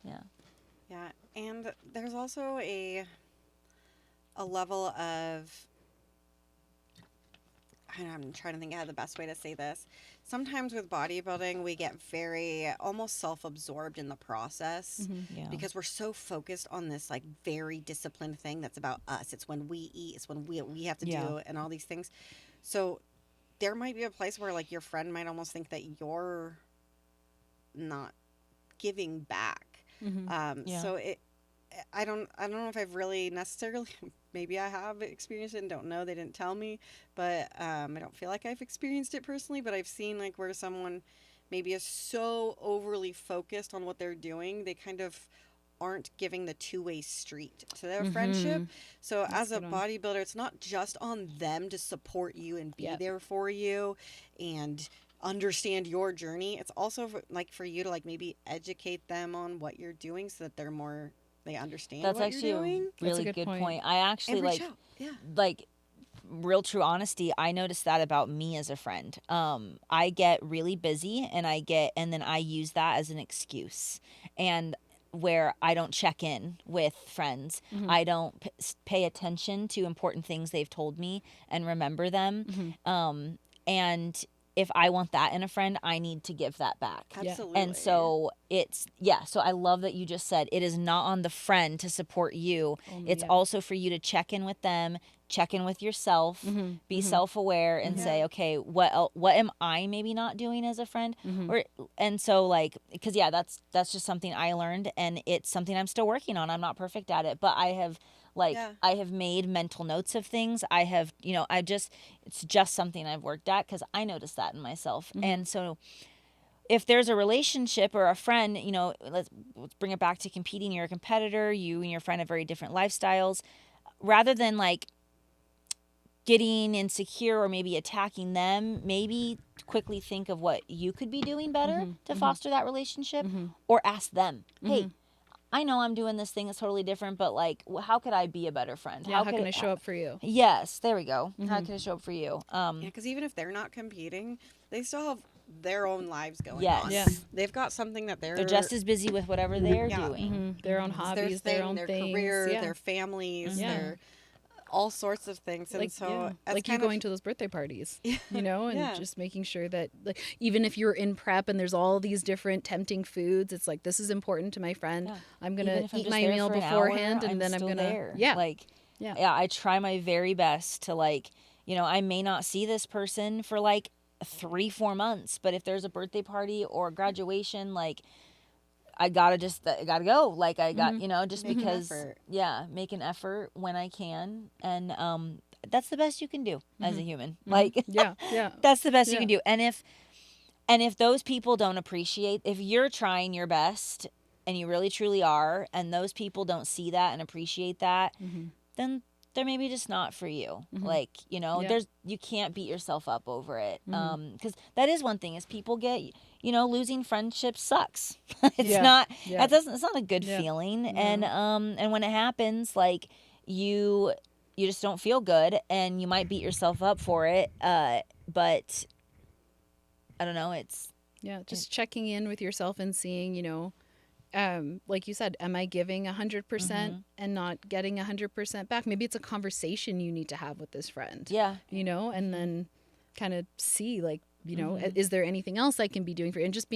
and there's also a level of, I'm trying to think of the best way to say this. Sometimes with bodybuilding, we get very almost self-absorbed in the process because we're so focused on this like very disciplined thing that's about us. It's when we eat, it's when we have to do and all these things. So there might be a place where like your friend might almost think that you're not giving back. So I don't know if I've really necessarily, maybe I have experienced it and don't know, they didn't tell me, but I don't feel like I've experienced it personally, but I've seen like where someone maybe is so overly focused on what they're doing, they kind of aren't giving the two-way street to their friendship. So as a bodybuilder, it's not just on them to support you and be there for you and understand your journey. It's also for you to like maybe educate them on what you're doing so that they understand That's what actually you're doing. a really good point. I actually And reach out. like real true honesty, I noticed that about me as a friend. I get really busy and then I use that as an excuse. And where I don't check in with friends. I don't pay attention to important things they've told me and remember them. And if I want that in a friend, I need to give that back. Absolutely. And so so I love that you just said it is not on the friend to support you. It's also for you to check in with them, check in with yourself, be self-aware and say, okay, what am I maybe not doing as a friend? And so like, because that's just something I learned and it's something I'm still working on. I'm not perfect at it, but I have I have made mental notes of things. I have, it's just something I've worked at because I noticed that in myself. And so if there's a relationship or a friend, let's bring it back to competing. You're a competitor. You and your friend have very different lifestyles. Rather than like getting insecure or maybe attacking them, maybe quickly think of what you could be doing better to foster that relationship or ask them, hey, I know I'm doing this thing that's totally different, but like, how could I be a better friend? How can I show up for you? Yes, there we go. How can I show up for you? Because even if they're not competing, they still have their own lives going Yes. on. Yeah. They've got something that They're just as busy with whatever they're Yeah. doing. Their own it's hobbies, their their thing, own their things. career, yeah. their families, Mhm. their all sorts of things. And Like, so that's like you kind going to those birthday parties, you know, and Yeah. just making sure that, like, even if you're in prep and there's all these different tempting foods, it's like, this is important to my friend. Yeah. I'm Even gonna if I'm eat just my there meal for an beforehand, hour, and then I'm still gonna there. yeah, Like, yeah. I try my very best to, like, you know, I may not see this person for like 3-4 months, but if there's a birthday party or graduation, like, I gotta go. Like, I got, you know, just Make an because, effort. make an effort when I can. And that's the best you can do as a human. Like, yeah. that's the best you Yeah. can do. And if those people don't appreciate, if you're trying your best and you really truly are, and those people don't see that and appreciate that, then they're maybe just not for you. Like, you know, Yeah. you can't beat yourself up over it. Because that is one thing, is people get, you know, losing friendships sucks. It's Yeah. not, Yeah. it's not a good Yeah. feeling. And when it happens, like, you just don't feel good, and you might beat yourself up for it. But I don't know, Yeah, just checking in with yourself and seeing, you know, like you said, am I giving 100% and not getting 100% back? Maybe it's a conversation you need to have with this friend. yeah. You know, and then kind of see, like, you know, is there anything else I can be doing for you? And just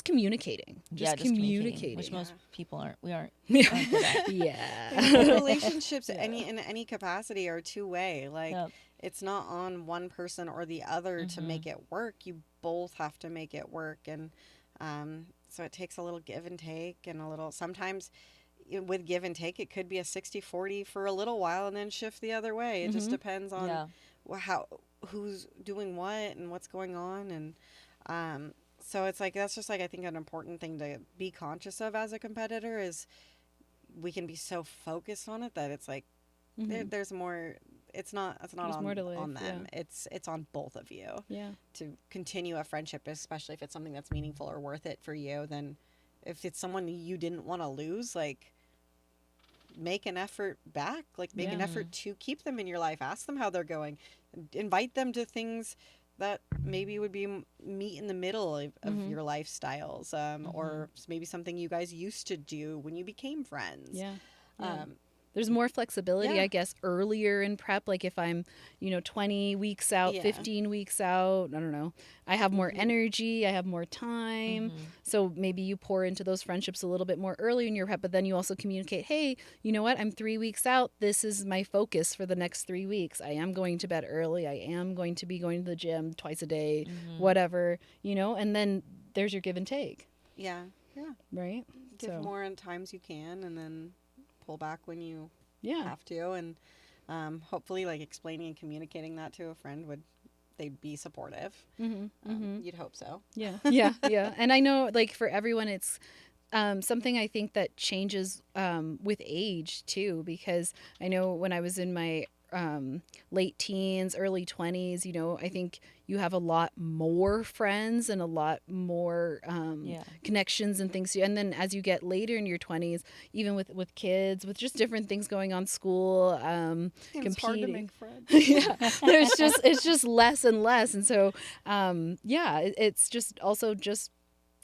communicating. Just communicating. Which most people aren't. We aren't. Yeah. aren't good at. Yeah. Relationships in any capacity are two-way. Like, Yep. it's not on one person or the other to make it work. You both have to make it work. And so it takes a little give and take, and a little, sometimes with give and take, it could be a 60-40 for a little while and then shift the other way. It just depends on who's doing what and what's going on. And so it's like, that's just like, I think an important thing to be conscious of as a competitor is we can be so focused on it that it's like there's more. It's not on, more to life, on them. It's on both of you. Yeah. To continue a friendship, especially if it's something that's meaningful or worth it for you. Then if it's someone you didn't want to lose, like, make an effort back. Like, make an effort to keep them in your life. Ask them how they're going. Invite them to things that maybe would be meet in the middle of your lifestyles, or maybe something you guys used to do when you became friends. Yeah. There's more flexibility, Yeah. I guess, earlier in prep. Like, if I'm, you know, 20 weeks out, 15 weeks out, I don't know, I have more energy, I have more time. So maybe you pour into those friendships a little bit more early in your prep, but then you also communicate, hey, you know what, I'm 3 weeks out. This is my focus for the next 3 weeks. I am going to bed early. I am going to be going to the gym twice a day, whatever, you know, and then there's your give and take. Yeah. Right? Give more in times you can, and then pull back when you Yeah. have to. And hopefully, like, explaining and communicating that to a friend, they'd be supportive. You'd hope so. Yeah. Yeah. And I know, like, for everyone, it's something I think that changes with age too, because I know when I was in my late teens, early 20s, you know, I think you have a lot more friends and a lot more connections and things. And then as you get later in your 20s, even with kids, with just different things going on, school, It's hard to make friends. yeah, it's just less and less. And so, it's just also just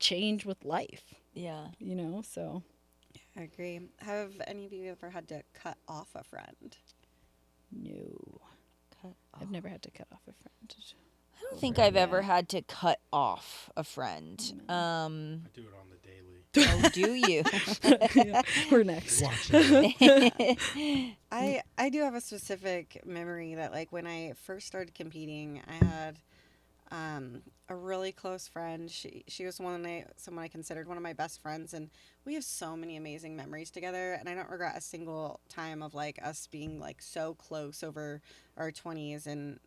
change with life. Yeah. You know, so. I agree. Have any of you ever had to cut off a friend? No. I've never had to cut off a friend. I don't think I've ever had to cut off a friend. I do it on the daily. Oh, do you? Yeah, we're next. Watch it. I do have a specific memory that, like, when I first started competing, I had a really close friend. She was someone I considered one of my best friends, and we have so many amazing memories together, and I don't regret a single time of, like, us being, like, so close over our 20s. And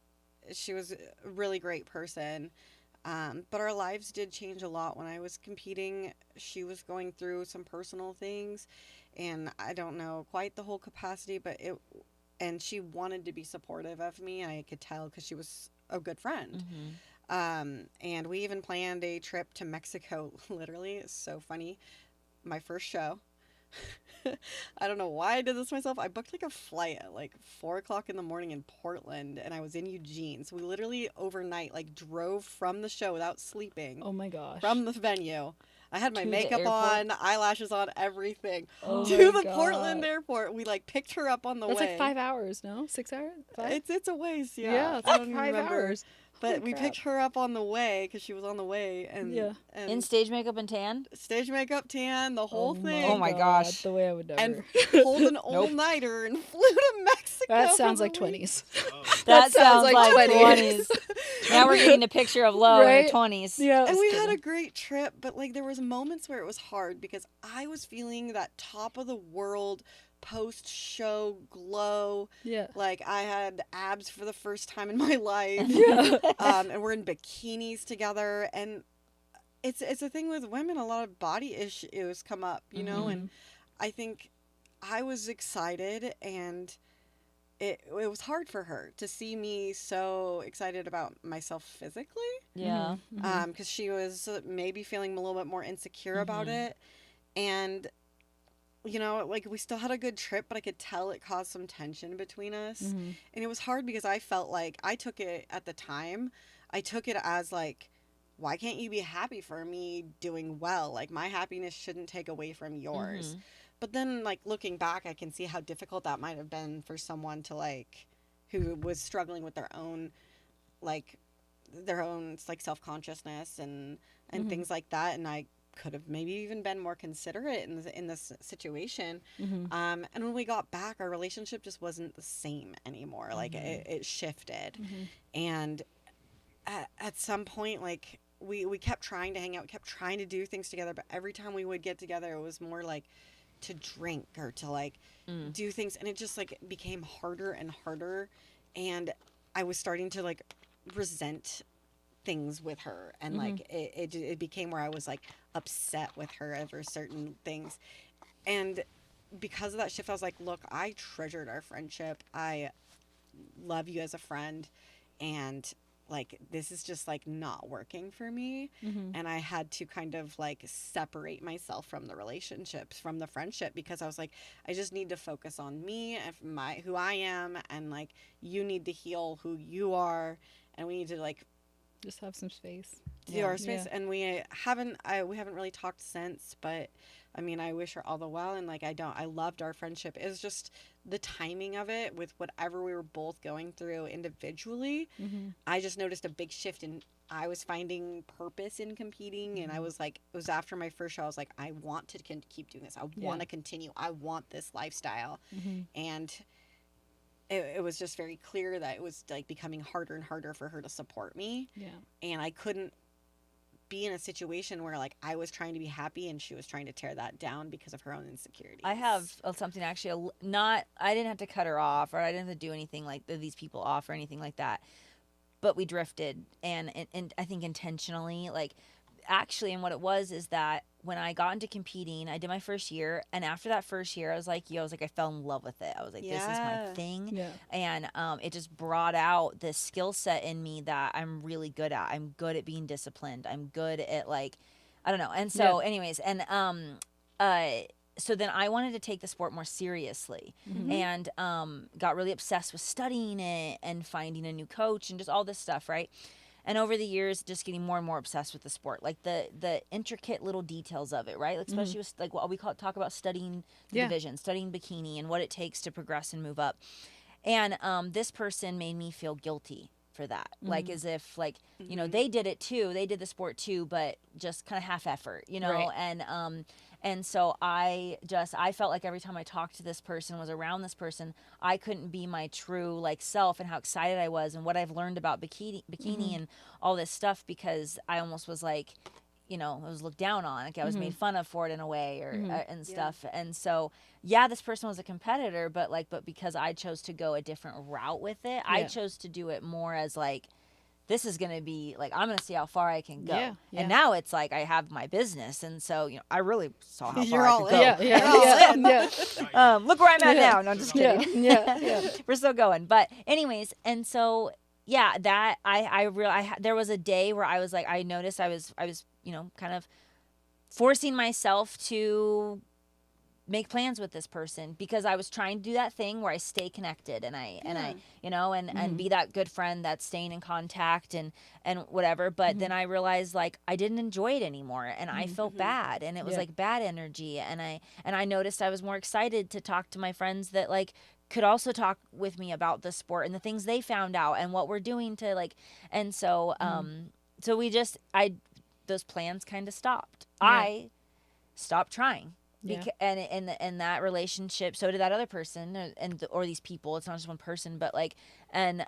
she was a really great person, but our lives did change a lot when I was competing. She was going through some personal things, and I don't know quite the whole capacity, and she wanted to be supportive of me, and I could tell because she was a good friend. And we even planned a trip to Mexico. Literally, it's so funny. My first show, I don't know why I did this myself. I booked like a flight at like 4 o'clock in the morning in Portland, and I was in Eugene. So we literally overnight like drove from the show without sleeping Oh my gosh. from the venue. I had my To the makeup airport? on, eyelashes on, everything. Oh To my the Portland God. airport. We like picked her up on the That's way. like 5 hours, no? 6 hours? 5? It's a ways, yeah. Yeah, it's I like don't 5 remember. hours. But Holy we crap. picked her up on the way because she was on the way, and Yeah. and In stage makeup and tan? stage makeup, tan, the whole thing. Oh my gosh. The way I would never. And pulled an all-nighter and flew to Mexico. That for sounds the like week. 20s. Oh. That sounds sounds like like 20s. 20s. Now we're getting a picture of Lo in Right? her 20s. Yeah. And we had a great trip, but like there was moments where it was hard because I was feeling that top of the world post-show glow. Yeah. Like I had abs for the first time in my life. Yeah. And we're in bikinis together, and it's a thing with women. A lot of body issues come up, you know, and I think I was excited, and it was hard for her to see me so excited about myself physically, Yeah. because she was maybe feeling a little bit more insecure about it, and you know, like we still had a good trip, but I could tell it caused some tension between us. And it was hard because I felt like I took it at the time. I took it as like, why can't you be happy for me doing well? Like my happiness shouldn't take away from yours. But then like looking back, I can see how difficult that might have been for someone to like, who was struggling with their own like self-consciousness and things like that. And I could have maybe even been more considerate in this situation. And when we got back, our relationship just wasn't the same anymore. Like it shifted. And at some point, like we kept trying to hang out, we kept trying to do things together, but every time we would get together, it was more like to drink or to like do things, and it just like became harder and harder. And I was starting to like resent things with her, and like it became where I was like upset with her over certain things. And because of that shift, I was like, look, I treasured our friendship, I love you as a friend, and like this is just like not working for me. And I had to kind of like separate myself from the relationships, from the friendship, because I was like, I just need to focus on me and who I am, and like you need to heal who you are, and we need to like Just have some space. do our space. And we haven't really talked since, but I mean, I wish her all the well, and like I loved our friendship. It was just the timing of it with whatever we were both going through individually. I just noticed a big shift, and I was finding purpose in competing, and I was like, it was after my first show, I was like, I want to keep doing this. I want to continue. I want this lifestyle. And it was just very clear that it was like becoming harder and harder for her to support me. And I couldn't be in a situation where like I was trying to be happy and she was trying to tear that down because of her own insecurities. I have something actually, I didn't have to cut her off, or I didn't have to do anything like these people off or anything like that. But we drifted, and I think intentionally, like actually, and what it was is that when I got into competing, I did my first year, and after that first year, I was like, I fell in love with it. I was like, this is my thing. And it just brought out this skill set in me that I'm really good at. I'm good at being disciplined. I'm good at like, I don't know. And so anyways, and so then I wanted to take the sport more seriously, and got really obsessed with studying it and finding a new coach and just all this stuff, right? And over the years, just getting more and more obsessed with the sport, like the intricate little details of it, right? Like especially with like what we talk about studying the division, studying bikini, and what it takes to progress and move up. And this person made me feel guilty for that, like as if like you know they did it too, they did the sport too, but just kind of half effort, you know, right. And so I felt like every time I talked to this person, was around this person, I couldn't be my true like self and how excited I was and what I've learned about bikini and all this stuff, because I almost was like, you know, I was looked down on, like I was made fun of for it in a way, or and stuff. And so this person was a competitor, but because I chose to go a different route with it, I chose to do it more as like, this is going to be like, I'm going to see how far I can go. And now it's like I have my business. And so, you know, I really saw how far I could go. Look where I'm at now. No, I'm just kidding. We're still going. But anyways, and so, that there was a day where I was like, I noticed I was, you know, kind of forcing myself to make plans with this person because I was trying to do that thing where I stay connected and I and be that good friend that's staying in contact and whatever. But then I realized like I didn't enjoy it anymore and I felt bad and it was like bad energy and I noticed I was more excited to talk to my friends that like could also talk with me about the sport and the things they found out and what we're doing to like, and so so we just those plans kind of stopped. I stopped trying. And that relationship, so did that other person or these people. It's not just one person, but like, and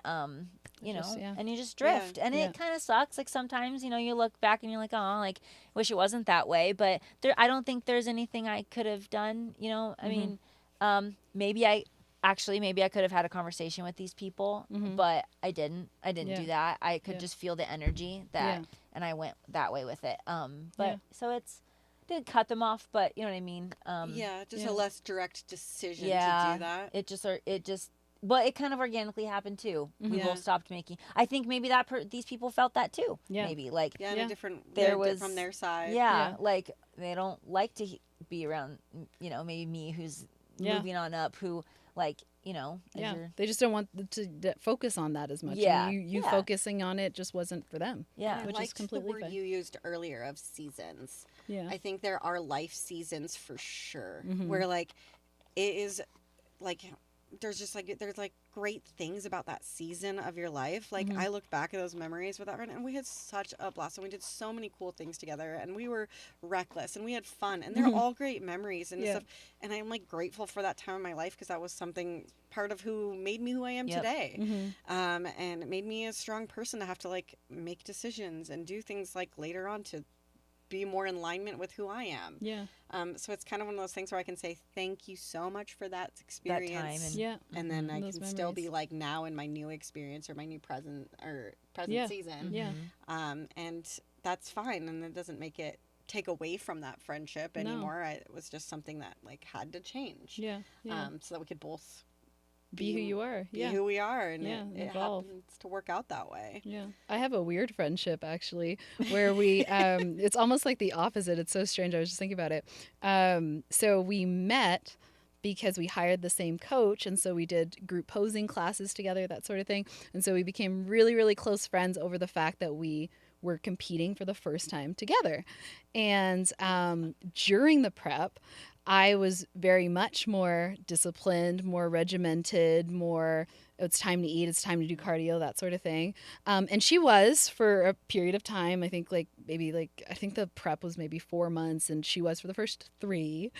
you know, and you just drift, and it kind of sucks. Like sometimes, you know, you look back and you're like, oh, like wish it wasn't that way. But I don't think there's anything I could have done. You know, I mean, maybe I could have had a conversation with these people, but I didn't do that. I could just feel the energy that, and I went that way with it. But so it's. Didn't cut them off, but you know what I mean. A less direct decision to do that. It kind of organically happened too. We both stopped making. I think maybe these people felt that too. Yeah. Maybe like in a different from their side. Yeah, like they don't like to be around. You know, maybe me who's moving on up, who like. You know, they just don't want to focus on that as much. Yeah, and you focusing on it just wasn't for them. Yeah, which is completely the word fine. you used earlier of seasons. Yeah, I think there are life seasons for sure where like it is like there's great things about that season of your life. Like I look back at those memories with that friend and we had such a blast and we did so many cool things together and we were reckless and we had fun and they're all great memories and stuff. And I'm like grateful for that time in my life because that was something part of who made me who I am today. And it made me a strong person to have to like make decisions and do things like later on to be more in alignment with who I am. Yeah. So it's kind of one of those things where I can say thank you so much for that experience. That time and then I can still memories. be like now in my new experience or my new present season. Yeah. And that's fine, and it doesn't make it take away from that friendship anymore. It was just something that like had to change. Yeah. So that we could both be who you are. Be who we are, and it evolve. happens to work out that way. Yeah. I have a weird friendship actually where we it's almost like the opposite. It's so strange. I was just thinking about it. So we met because we hired the same coach, and so we did group posing classes together, that sort of thing. And so we became really, really close friends over the fact that we were competing for the first time together. And during the prep, I was very much more disciplined, more regimented, more it's time to eat, it's time to do cardio, that sort of thing. And she was for a period of time, I think I think the prep was maybe 4 months and she was for the first 3.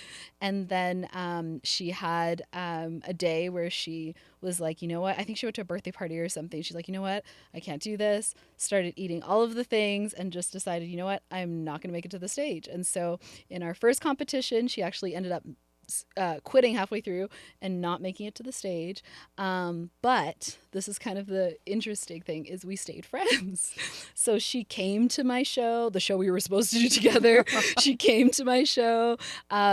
And then she had a day where she was like, you know what, I think she went to a birthday party or something. She's like, you know what, I can't do this. Started eating all of the things and just decided, you know what, I'm not going to make it to the stage. And so in our first competition, she actually ended up quitting halfway through and not making it to the stage. But this is kind of the interesting thing is we stayed friends. So she came to my show, the show we were supposed to do together. She came to my show.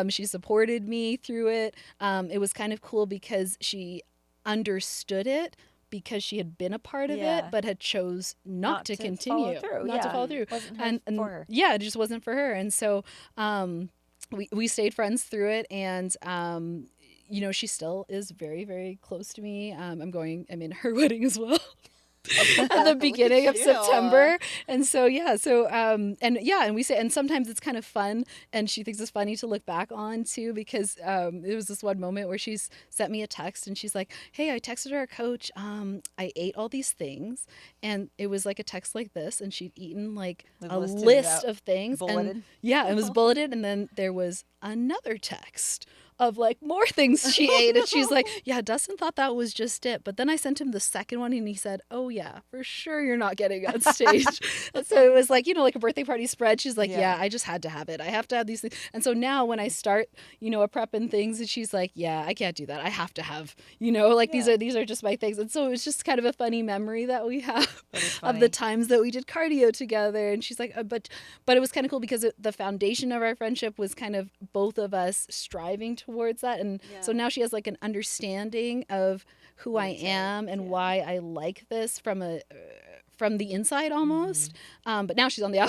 She supported me through it. It was kind of cool because she understood it because she had been a part of it, but had chose not to continue, to follow through. Wasn't for her. Yeah, it just wasn't for her. And so, we stayed friends through it, and you know, she still is very, very close to me. I'm in her wedding as well. At the beginning of September. And so and we say, and sometimes it's kind of fun, and she thinks it's funny to look back on too, because there was this one moment where she's sent me a text and she's like, hey, I texted our coach, I ate all these things, and it was like a text like this, and she'd eaten like a list of things, bulleted. And it was bulleted, and then there was another text of like more things she ate, and she's like, yeah, Dustin thought that was just it, but then I sent him the second one and he said, oh yeah, for sure you're not getting on stage. And so it was like, you know, like a birthday party spread. She's like, yeah, I just had to have it, I have to have these things. And so now when I start, you know, a prep and things, and she's like, yeah, I can't do that, I have to have, you know, like these are just my things. And so it's just kind of a funny memory that we have of the times that we did cardio together. And she's like, but it was kind of cool because the foundation of our friendship was kind of both of us striving towards that. And so now she has like an understanding of who I am and why I like this from the inside almost. But now she's on the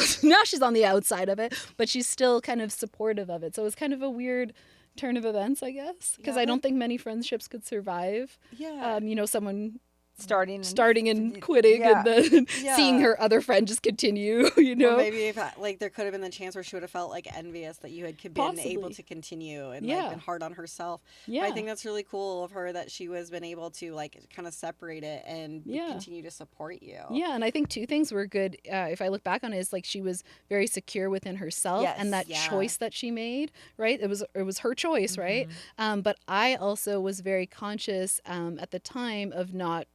outside of it, but she's still kind of supportive of it. So it was kind of a weird turn of events, I guess, because Yeah, I don't think many friendships could survive. Yeah. Someone starting and quitting, yeah. and then Yeah. seeing her other friend just continue. Or maybe if like there could have been the chance where she would have felt like envious that you had been Possibly. able to continue and Yeah. like been hard on herself. Yeah. But I think that's really cool of her that she was been able to like kind of separate it and continue to support you. Yeah, and I think two things were good. If I look back on it, is like she was very secure within herself and that choice that she made. Right, it was her choice, right? But I also was very conscious at the time of not,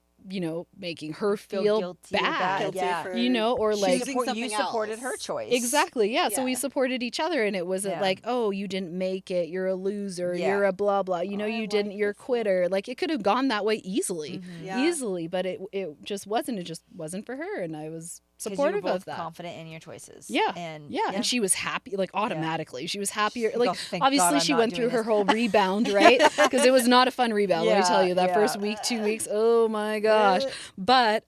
making her feel bad, or like you supported her choice. Exactly. Yeah. So we supported each other, and it wasn't like, oh, you didn't make it, you're a loser, you're a blah blah. You didn't, you're a quitter. Like it could have gone that way easily, but it just wasn't. It just wasn't for her, and I was supportive you were both of that. Confident in your choices. And she was happy, like automatically. She was happier. Like thank obviously God I'm she not went doing through her this. whole rebound, right? Because it was not a fun rebound. Let me tell you, that first week, 2 weeks. Oh my gosh! But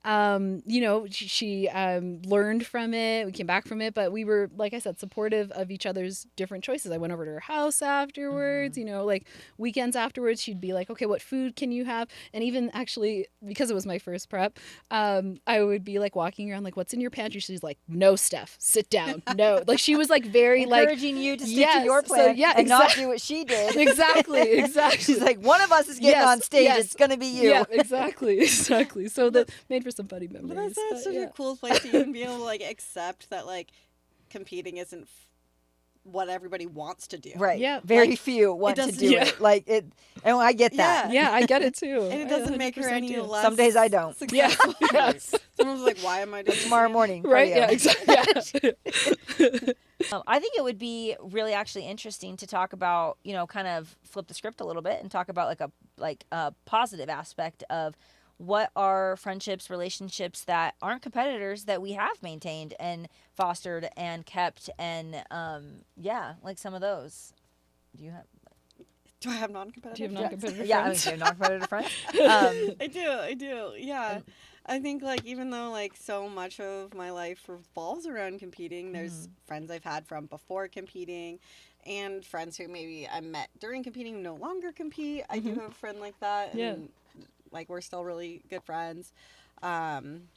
she learned from it. We came back from it, but we were, like I said, supportive of each other's different choices. I went over to her house afterwards. Like weekends afterwards, she'd be like, "Okay, what food can you have?" And even actually, because it was my first prep, I would be like walking around, like, "What's in your pantry?" She's like, "No, Steph, sit down." No, like she was like very encouraging you to stick to your plan and not do what she did. Exactly. She's like, one of us is getting on stage. It's gonna be you. Yeah, exactly. So that made for some funny memories. But that's such a cool place to even be able to like accept that like competing isn't what everybody wants to do. Right. Yeah. Very few want to do it. Like it, and I get that. Yeah, I get it too. And it doesn't make her any less. Some days I don't. Successful. Yeah. Someone's like, "Why am I doing tomorrow morning?" Right. Yeah. Exactly. I think it would be really actually interesting to talk about, kind of flip the script a little bit and talk about like a positive aspect of what are friendships, relationships that aren't competitors that we have maintained and fostered and kept, and like some of those. Do I have non-competitive? friends? Yeah, I mean, do you have non-competitive friends? I do. Yeah. I think like even though like so much of my life revolves around competing, there's friends I've had from before competing and friends who maybe I met during competing no longer compete. I do have a friend like that. And like we're still really good friends. And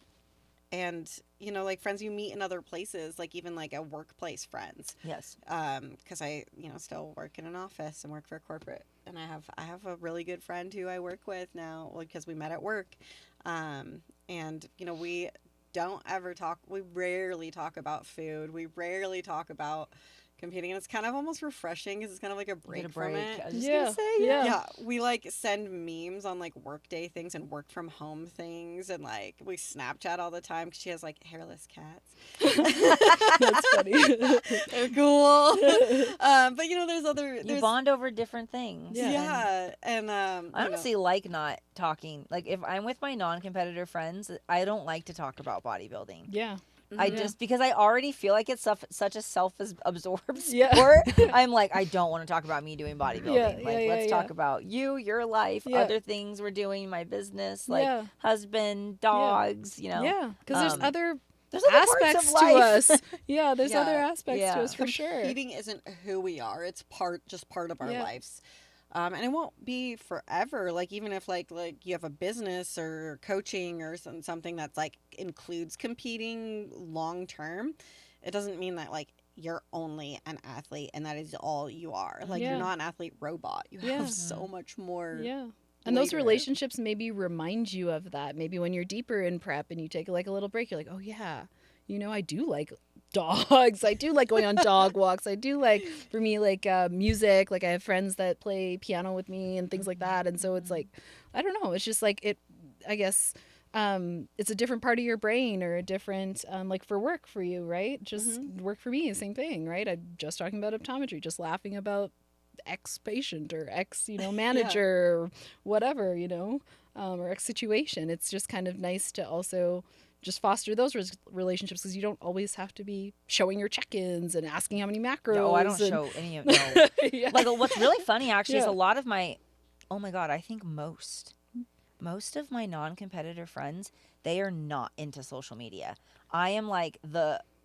like friends you meet in other places, like even like a workplace friends. Yes. Because I still work in an office and work for a corporate, and I have a really good friend who I work with now because we met at work. And we don't ever talk. We rarely talk about food. We rarely talk about competing, and it's kind of almost refreshing because it's kind of like a break from it. I was just gonna say, yeah. We like send memes on like workday things and work from home things, and like we Snapchat all the time because she has like hairless cats. That's funny. They're cool. But there's other. You bond over different things. Yeah. And I honestly like not talking. Like if I'm with my non-competitor friends, I don't like to talk about bodybuilding. Yeah. Just because I already feel like it's such a self-absorbed sport. I'm like, I don't want to talk about me doing bodybuilding. Let's talk about you, your life, other things we're doing, my business, like husband, dogs, Yeah, because there's other aspects to us. Yeah, there's other aspects to us for sure. Competing isn't who we are. It's just part of our lives. And it won't be forever. Like even if like you have a business or coaching or something that's like includes competing long term, it doesn't mean that like you're only an athlete and that is all you are. Like you're not an athlete robot. You have so much more. Yeah. And those relationships maybe remind you of that. Maybe when you're deeper in prep and you take like a little break, you're like, oh yeah, I do like dogs. I do like going on dog walks. I do like, for me, like music. Like I have friends that play piano with me and things like that. And so it's like, I don't know. It's just like I guess it's a different part of your brain or a different, like for work for you, right? Just work for me, same thing, right? I'm just talking about optometry, just laughing about X patient or X, manager or whatever, or X situation. It's just kind of nice to also just foster those relationships because you don't always have to be showing your check-ins and asking how many macros. No, I don't show any of no. Like what's really funny actually is a lot of my, oh my God, I think most of my non-competitive friends, they are not into social media. I am like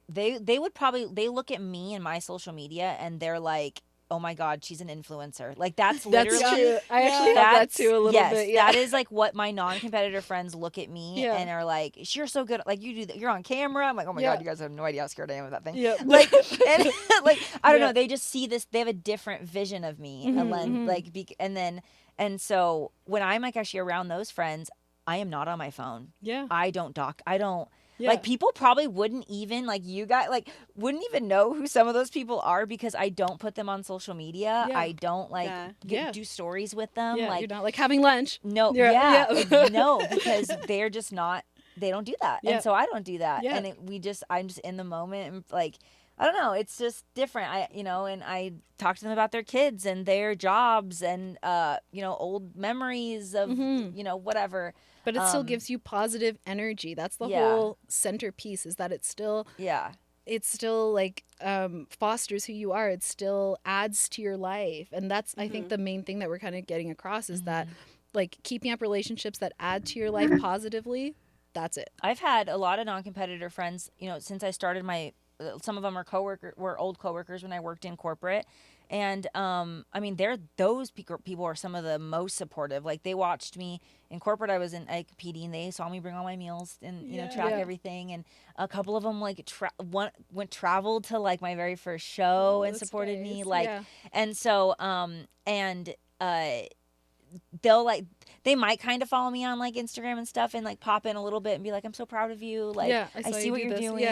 they look at me and my social media and they're like, oh my God, she's an influencer. Like that's That's literally. true. I actually have that too a little yes, bit. Yeah. that is like what my non-competitor friends look at me and are like, you're so good. Like you do that. You're on camera. I'm like, oh my God, you guys have no idea how scared I am of that thing. Yeah. Like, and like, I don't know. They just see this. They have a different vision of me. And so when I'm like actually around those friends, I am not on my phone. Yeah. I don't doc. I don't. Yeah. Like people probably wouldn't even like you guys like wouldn't even know who some of those people are because I don't put them on social media. Yeah. I don't like Yeah. do stories with them. Yeah, Like you're not like having lunch. no, no, because they're just not. They don't do that, and so I don't do that. Yeah. And I'm just in the moment and like. I don't know. It's just different. And I talk to them about their kids and their jobs and, old memories of, whatever. But it still gives you positive energy. That's the whole centerpiece is that it's still like fosters who you are. It still adds to your life. And that's, I think, the main thing that we're kind of getting across is that like keeping up relationships that add to your life positively. That's it. I've had a lot of non-competitor friends, since I started some of them were old coworkers when I worked in corporate. And, those people are some of the most supportive. Like they watched me in corporate. I was competing. They saw me bring all my meals and, track everything. And a couple of them like traveled to like my very first show and supported me. Like, and so, they might kind of follow me on like Instagram and stuff and like pop in a little bit and be like, I'm so proud of you. Like, I see what you're doing,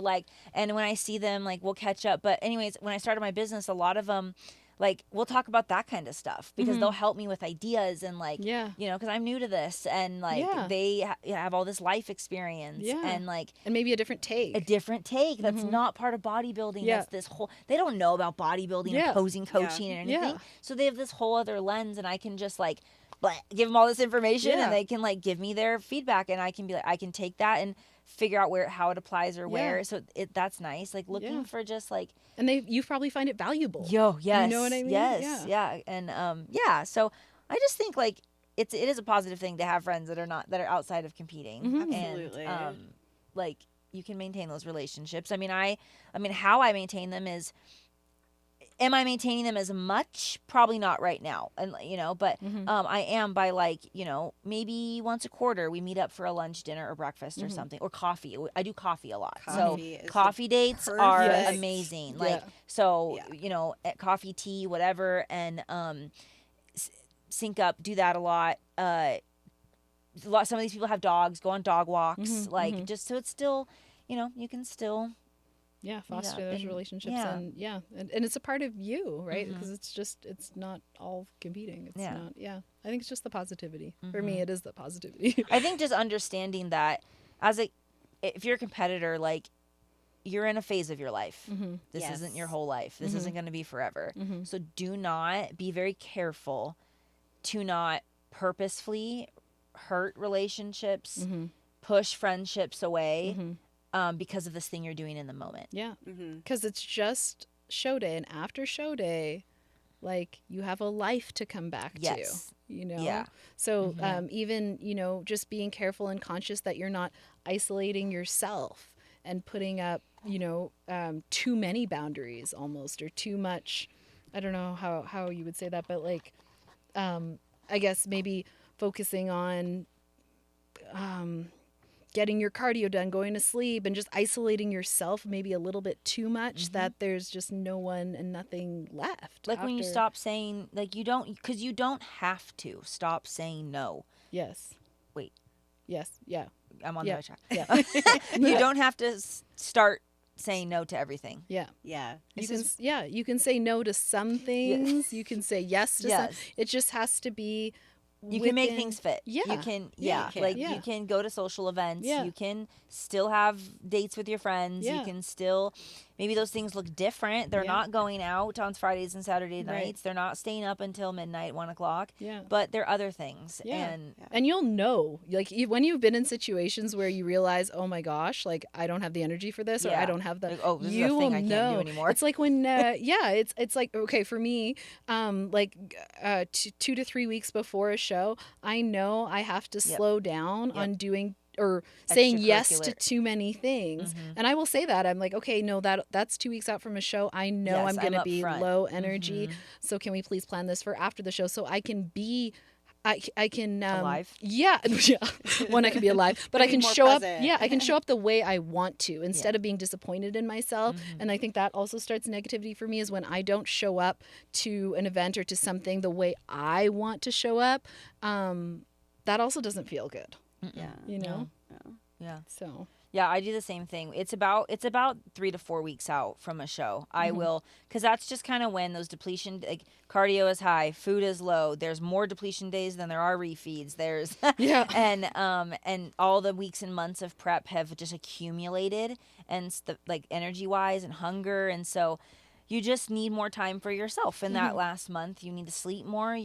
like, and when I see them, like, we'll catch up. But anyways, when I started my business, a lot of them, like, we'll talk about that kind of stuff because they'll help me with ideas and like, because I'm new to this and like they have all this life experience and like. And maybe a different take. That's not part of bodybuilding. That's this whole, they don't know about bodybuilding and posing coaching and anything. So they have this whole other lens and I can just like, give them all this information and they can like give me their feedback and I can be like, I can take that and figure out how it applies or where. So that's nice. Like looking for just like. And you probably find it valuable. Yes. You know what I mean? Yes. Yeah. And so I just think like it is a positive thing to have friends that are outside of competing. Absolutely. And like you can maintain those relationships. I mean, how I maintain them is, am I maintaining them as much? Probably not right now. And, but I am by like, maybe once a quarter we meet up for a lunch, dinner or breakfast or something or coffee. I do coffee a lot. Coffee dates are amazing. Like, at coffee, tea, whatever. And sync up, do that a lot. Some of these people have dogs, go on dog walks, just so it's still, you can still. Yeah, foster those relationships and it's a part of you, right? Because it's not all competing. It's not. Yeah, I think it's just the positivity. For me, it is the positivity. I think just understanding that if you're a competitor, like you're in a phase of your life. This isn't your whole life. This isn't going to be forever. So do not be very careful to not purposefully hurt relationships, push friendships away. Because of this thing you're doing in the moment. Yeah. Because it's just show day. And after show day, like you have a life to come back to. Yeah. So even, just being careful and conscious that you're not isolating yourself and putting up, too many boundaries almost or too much. I don't know how you would say that, but like, I guess maybe focusing on getting your cardio done, going to sleep, and just isolating yourself maybe a little bit too much that there's just no one and nothing left. Like when you stop saying, like you don't have to stop saying no. Yes. Wait. Yes. Yeah. I'm on the right track. Yeah. You don't have to start saying no to everything. Yeah. Yeah. You can say no to some things. You can say yes to some. It just has to be. You can make things fit. Yeah. You can, you can go to social events. Yeah. You can still have dates with your friends. Yeah. You can still, maybe those things look different. They're not going out on Fridays and Saturday nights. They're not staying up until midnight, 1 o'clock. Yeah. But they're other things. Yeah. And you'll know, like when you've been in situations where you realize, oh my gosh, like I don't have the energy for this or I don't have the, like, oh, this is a thing I can't do anymore. It's like when, it's like, okay, for me, 2 to 3 weeks before a show, I know I have to slow down on doing or saying yes to Extracurricular. too many things. Mhm. And I will say that I'm like, okay, no, that's 2 weeks out from a show. I know Yes, I'm going to I'm be upfront. low energy. Mhm. So can we please plan this for after the show so I can be I can Alive? yeah, yeah. One, I can be alive, but I Be can more show up. present. Yeah, I can show up the way I want to instead Yeah. of being disappointed in myself. Mhm. And I think that also starts negativity for me is when I don't show up to an event or to something the way I want to show up. That also doesn't feel good, Yeah. you know. Yeah. So Yeah, I do the same thing. It's about 3 to 4 weeks out from a show. I will, because that's just kind of when those depletion, like cardio is high, food is low. There's more depletion days than there are refeeds. There's yeah, and all the weeks and months of prep have just accumulated, and like energy wise and hunger, and so you just need more time for yourself in that last month. You need to sleep more. I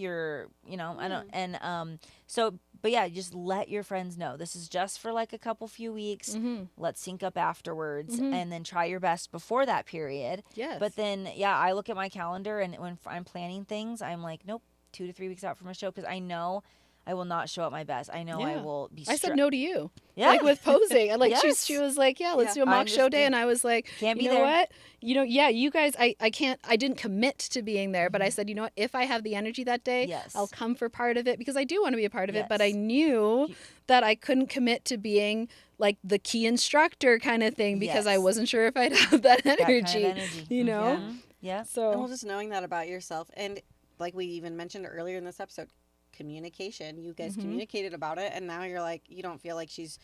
don't, and so. But yeah, just let your friends know. This is just for like a few weeks. Let's sync up afterwards and then try your best before that period. yes, But then, yeah, I look at my calendar and when I'm planning things, I'm like, nope, 2 to 3 weeks out from a show because I know I will not show up my best. I know I Yeah. will be I said no to you. Yeah. Like with posing. And like Yes. she was like, yeah, let's do a I'm mock just show day. being- And I was like, Can't be you know there. what? Yeah, you guys, I didn't commit to being there, but I said, you know what? If I have the energy that day, Yes. I'll come for part of it because I do want to be a part of it. But I Yes. knew that I couldn't commit to being like the key instructor kind of thing because I Yes. wasn't sure if I'd have that That kind of energy, energy. you know? Mhm. Yeah. So, And well, just knowing that about yourself, and like we even mentioned earlier in this episode, communication. You guys communicated about it, and now you're like, you don't feel like she's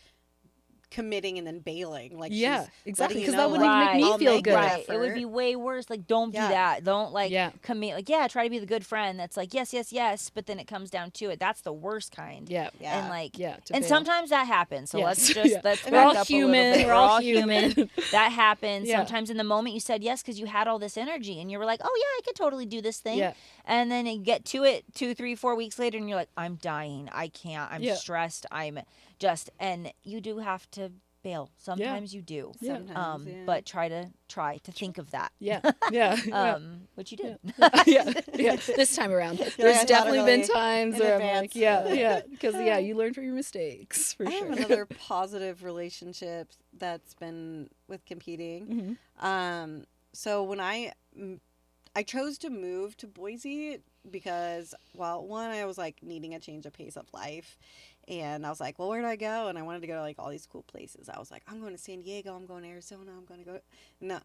committing and then bailing. Like, yeah, she's exactly. letting you Because know, that wouldn't like, even make me I'll feel make good. an Right. It would effort. be way worse. Like, don't do Yeah. that. Don't like Yeah. commit. Like, yeah, try to be the good friend that's like, yes, yes, yes. But then it comes down to it. That's the worst kind. Yeah. Yeah. And like, Yeah. to and bail. sometimes that happens. So Yes. let's just Yeah. let's We're back all up human. a little bit. We're all human. That happens. Yeah. Sometimes in the moment you said yes because you had all this energy and you were like, oh yeah, I could totally do this thing. Yeah. And then you get to it 2, 3, 4 weeks later and you're like, I'm dying. I can't. I'm Yeah. stressed. I'm just, and you do have to bail. Sometimes you do. Yeah. Sometimes, yeah. But try to think of that. Yeah. Yeah. Yeah. Which you did. yeah, yeah. This time around, I there's thought definitely been really times in where I'm advance. like, yeah, because you learn from your mistakes for I sure. have another positive relationship that's been with competing. So when I chose to move to Boise because, well, one, I was like needing a change of pace of life. And I was like, well, where do I go? And I wanted to go to like all these cool places. I was like, I'm going to San Diego. I'm going to Arizona. I'm going to go. No,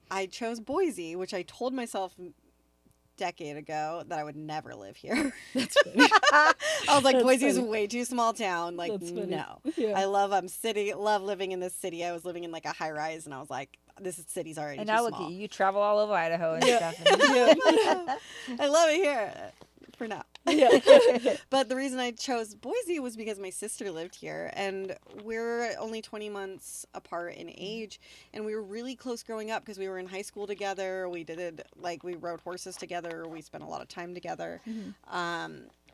I chose Boise, which I told myself a decade ago that I would never live here. That's funny. I was like, That's Boise is funny. way too small town. Like, That's funny. no. Yeah. I love living in this city. I was living in like a high rise, and I was like, this city's already And too now look small. at you. You travel all over Idaho and Yeah. stuff. And I love it here for now. Yeah. But the reason I chose Boise was because my sister lived here, and we're only 20 months apart in age, and we were really close growing up because we were in high school together. We we rode horses together. We spent a lot of time together.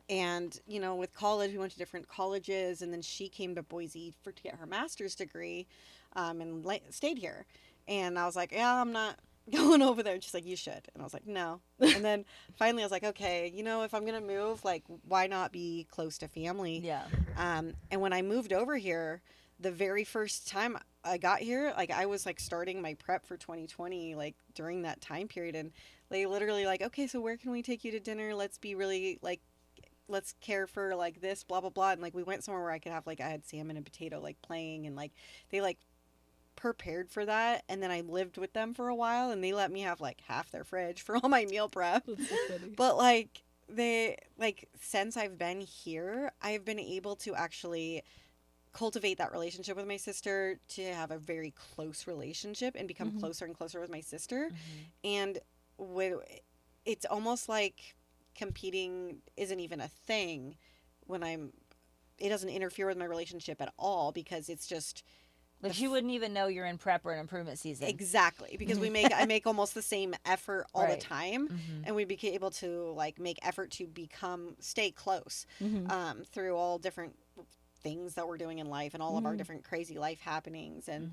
And, with college, we went to different colleges, and then she came to Boise to get her master's degree and stayed here. And I was like, yeah, I'm not going over there. And she's like, you should. And I was like, no. And then finally I was like, okay, if I'm going to move, like, why not be close to family? yeah. And when I moved over here, the very first time I got here, like, I was like starting my prep for 2020, like during that time period. And they literally like, okay, so where can we take you to dinner? Let's be really like, let's care for like this, blah, blah, blah. And like, we went somewhere where I could have like, I had salmon and potato like playing, and like, they like prepared for that. And then I lived with them for a while, and they let me have like half their fridge for all my meal prep. That's so funny. But like, since I've been here, I've been able to actually cultivate that relationship with my sister, to have a very close relationship and become closer and closer with my sister. And it's almost like competing isn't even a thing when it doesn't interfere with my relationship at all, because it's just Like she wouldn't even know you're in prep or an improvement season. exactly, because I make almost the same effort all Right. the time, and we became able to like make effort to stay close through all different things that we're doing in life and all of our different crazy life happenings and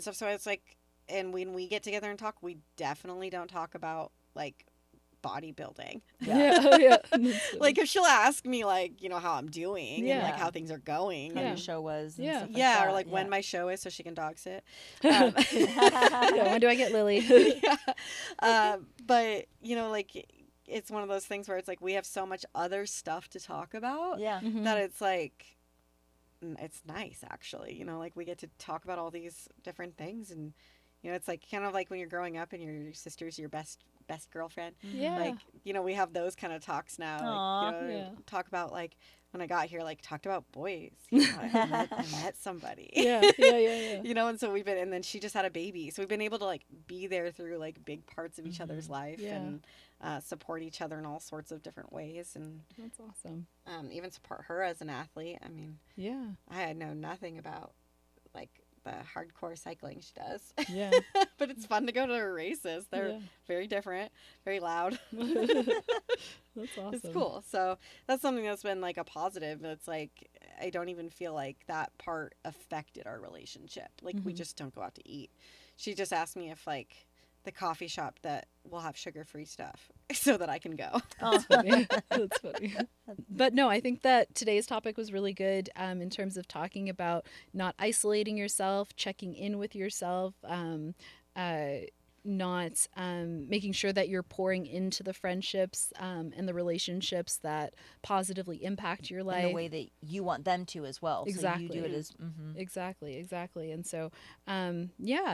stuff. So it's like, and when we get together and talk, we definitely don't talk about like bodybuilding. Yeah. Like if she'll ask me like, you know, how I'm doing and like Yeah. how things are going. How Yeah. your show was. And Yeah. stuff like Yeah, that. or like when my show is so she can dog sit. Yeah, when do I get Lily? But, you know, like it's one of those things where it's like we have so much other stuff to talk about Yeah. that it's like, it's nice actually. You know, like we get to talk about all these different things. And, you know, it's like kind of like when you're growing up and your sister's your best girlfriend. Yeah. Like, you know, we have those kind of talks now. Aw. Like, you know, Yeah. talk about like when I got here, like talked about boys. You know, I met somebody. Yeah. You know, and so we've been, and then she just had a baby. So we've been able to like be there through like big parts of each other's life Yeah. and support each other in all sorts of different ways. And That's awesome. even support her as an athlete. I mean, Yeah. I know nothing about like the hardcore cycling she does. Yeah. But it's fun to go to her races. They're Yeah. very different, very loud. That's awesome. It's cool. So that's something that's been like a positive. It's like I don't even feel like that part affected our relationship. Like we just don't go out to eat. She just asked me if like the coffee shop that will have sugar-free stuff so that I can go. That's funny. That's funny. But no, I think that today's topic was really good in terms of talking about not isolating yourself, checking in with yourself, not making sure that you're pouring into the friendships and the relationships that positively impact your life. In the way that you want them to as well. Exactly. So you do it as. Exactly. And so,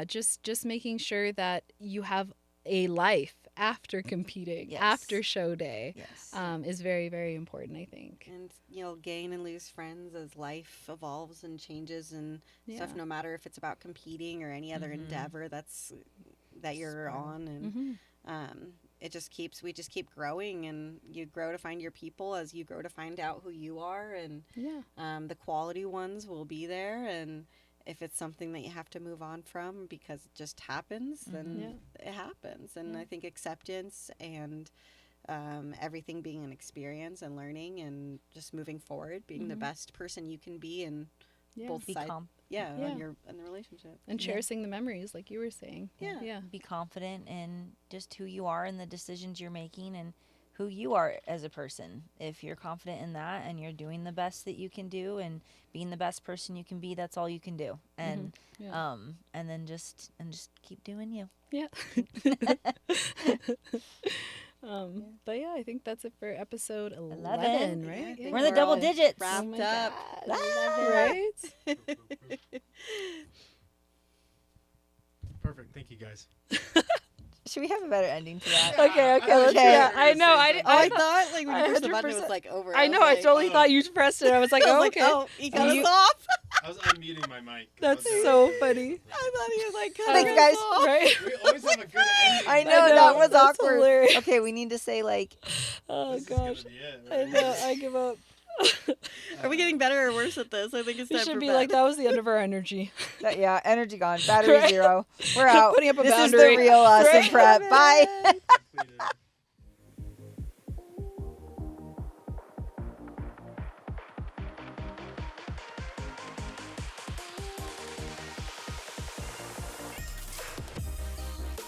just making sure that you have a life after competing, Yes. after show day, Yes. is very, very important, I think. And you'll gain and lose friends as life evolves and changes and stuff, Yeah. no matter if it's about competing or any other endeavor that you're on. And we just keep growing, and you grow to find your people as you grow to find out who you are. And Yeah. the quality ones will be there. And if it's something that you have to move on from because it just happens, then it happens. And I think acceptance and everything being an experience and learning and just moving forward, being the best person you can be in both Be sides. Yeah. In the relationship. And cherishing the memories, like you were saying. Yeah. Be confident in just who you are and the decisions you're making and who you are as a person. If you're confident in that and you're doing the best that you can do and being the best person you can be, that's all you can do. And and then just keep doing you. Yeah. But yeah, I think that's it for episode 11, Yeah, I right? think We're in the we're double all digits. wrapped Oh my up. God. Right? Perfect. Thank you, guys. Should we have a better ending to that? Okay. Okay. Yeah, I know. I thought like when you pressed the button, it 100%. was like over. I know. was I like, totally thought you pressed it. I was like, I was oh, like, okay. oh, he cut You- us off. I was unmuting my mic. That's I was so doing- funny. I thought he was like, cut Thanks, us guys. off. Right? We always have a good ending. I know, know, that was that's awkward. hilarious. Okay, we need to say like Oh, This is gonna gosh. be it, I right? know. I give up. Are we getting better or worse at this? I think it's You time should for be bed. like, that was the end of our energy. that, yeah, energy gone, battery Right. 0. We're out. Putting up a this boundary. is the real us in Right. prep. Bye. Completed.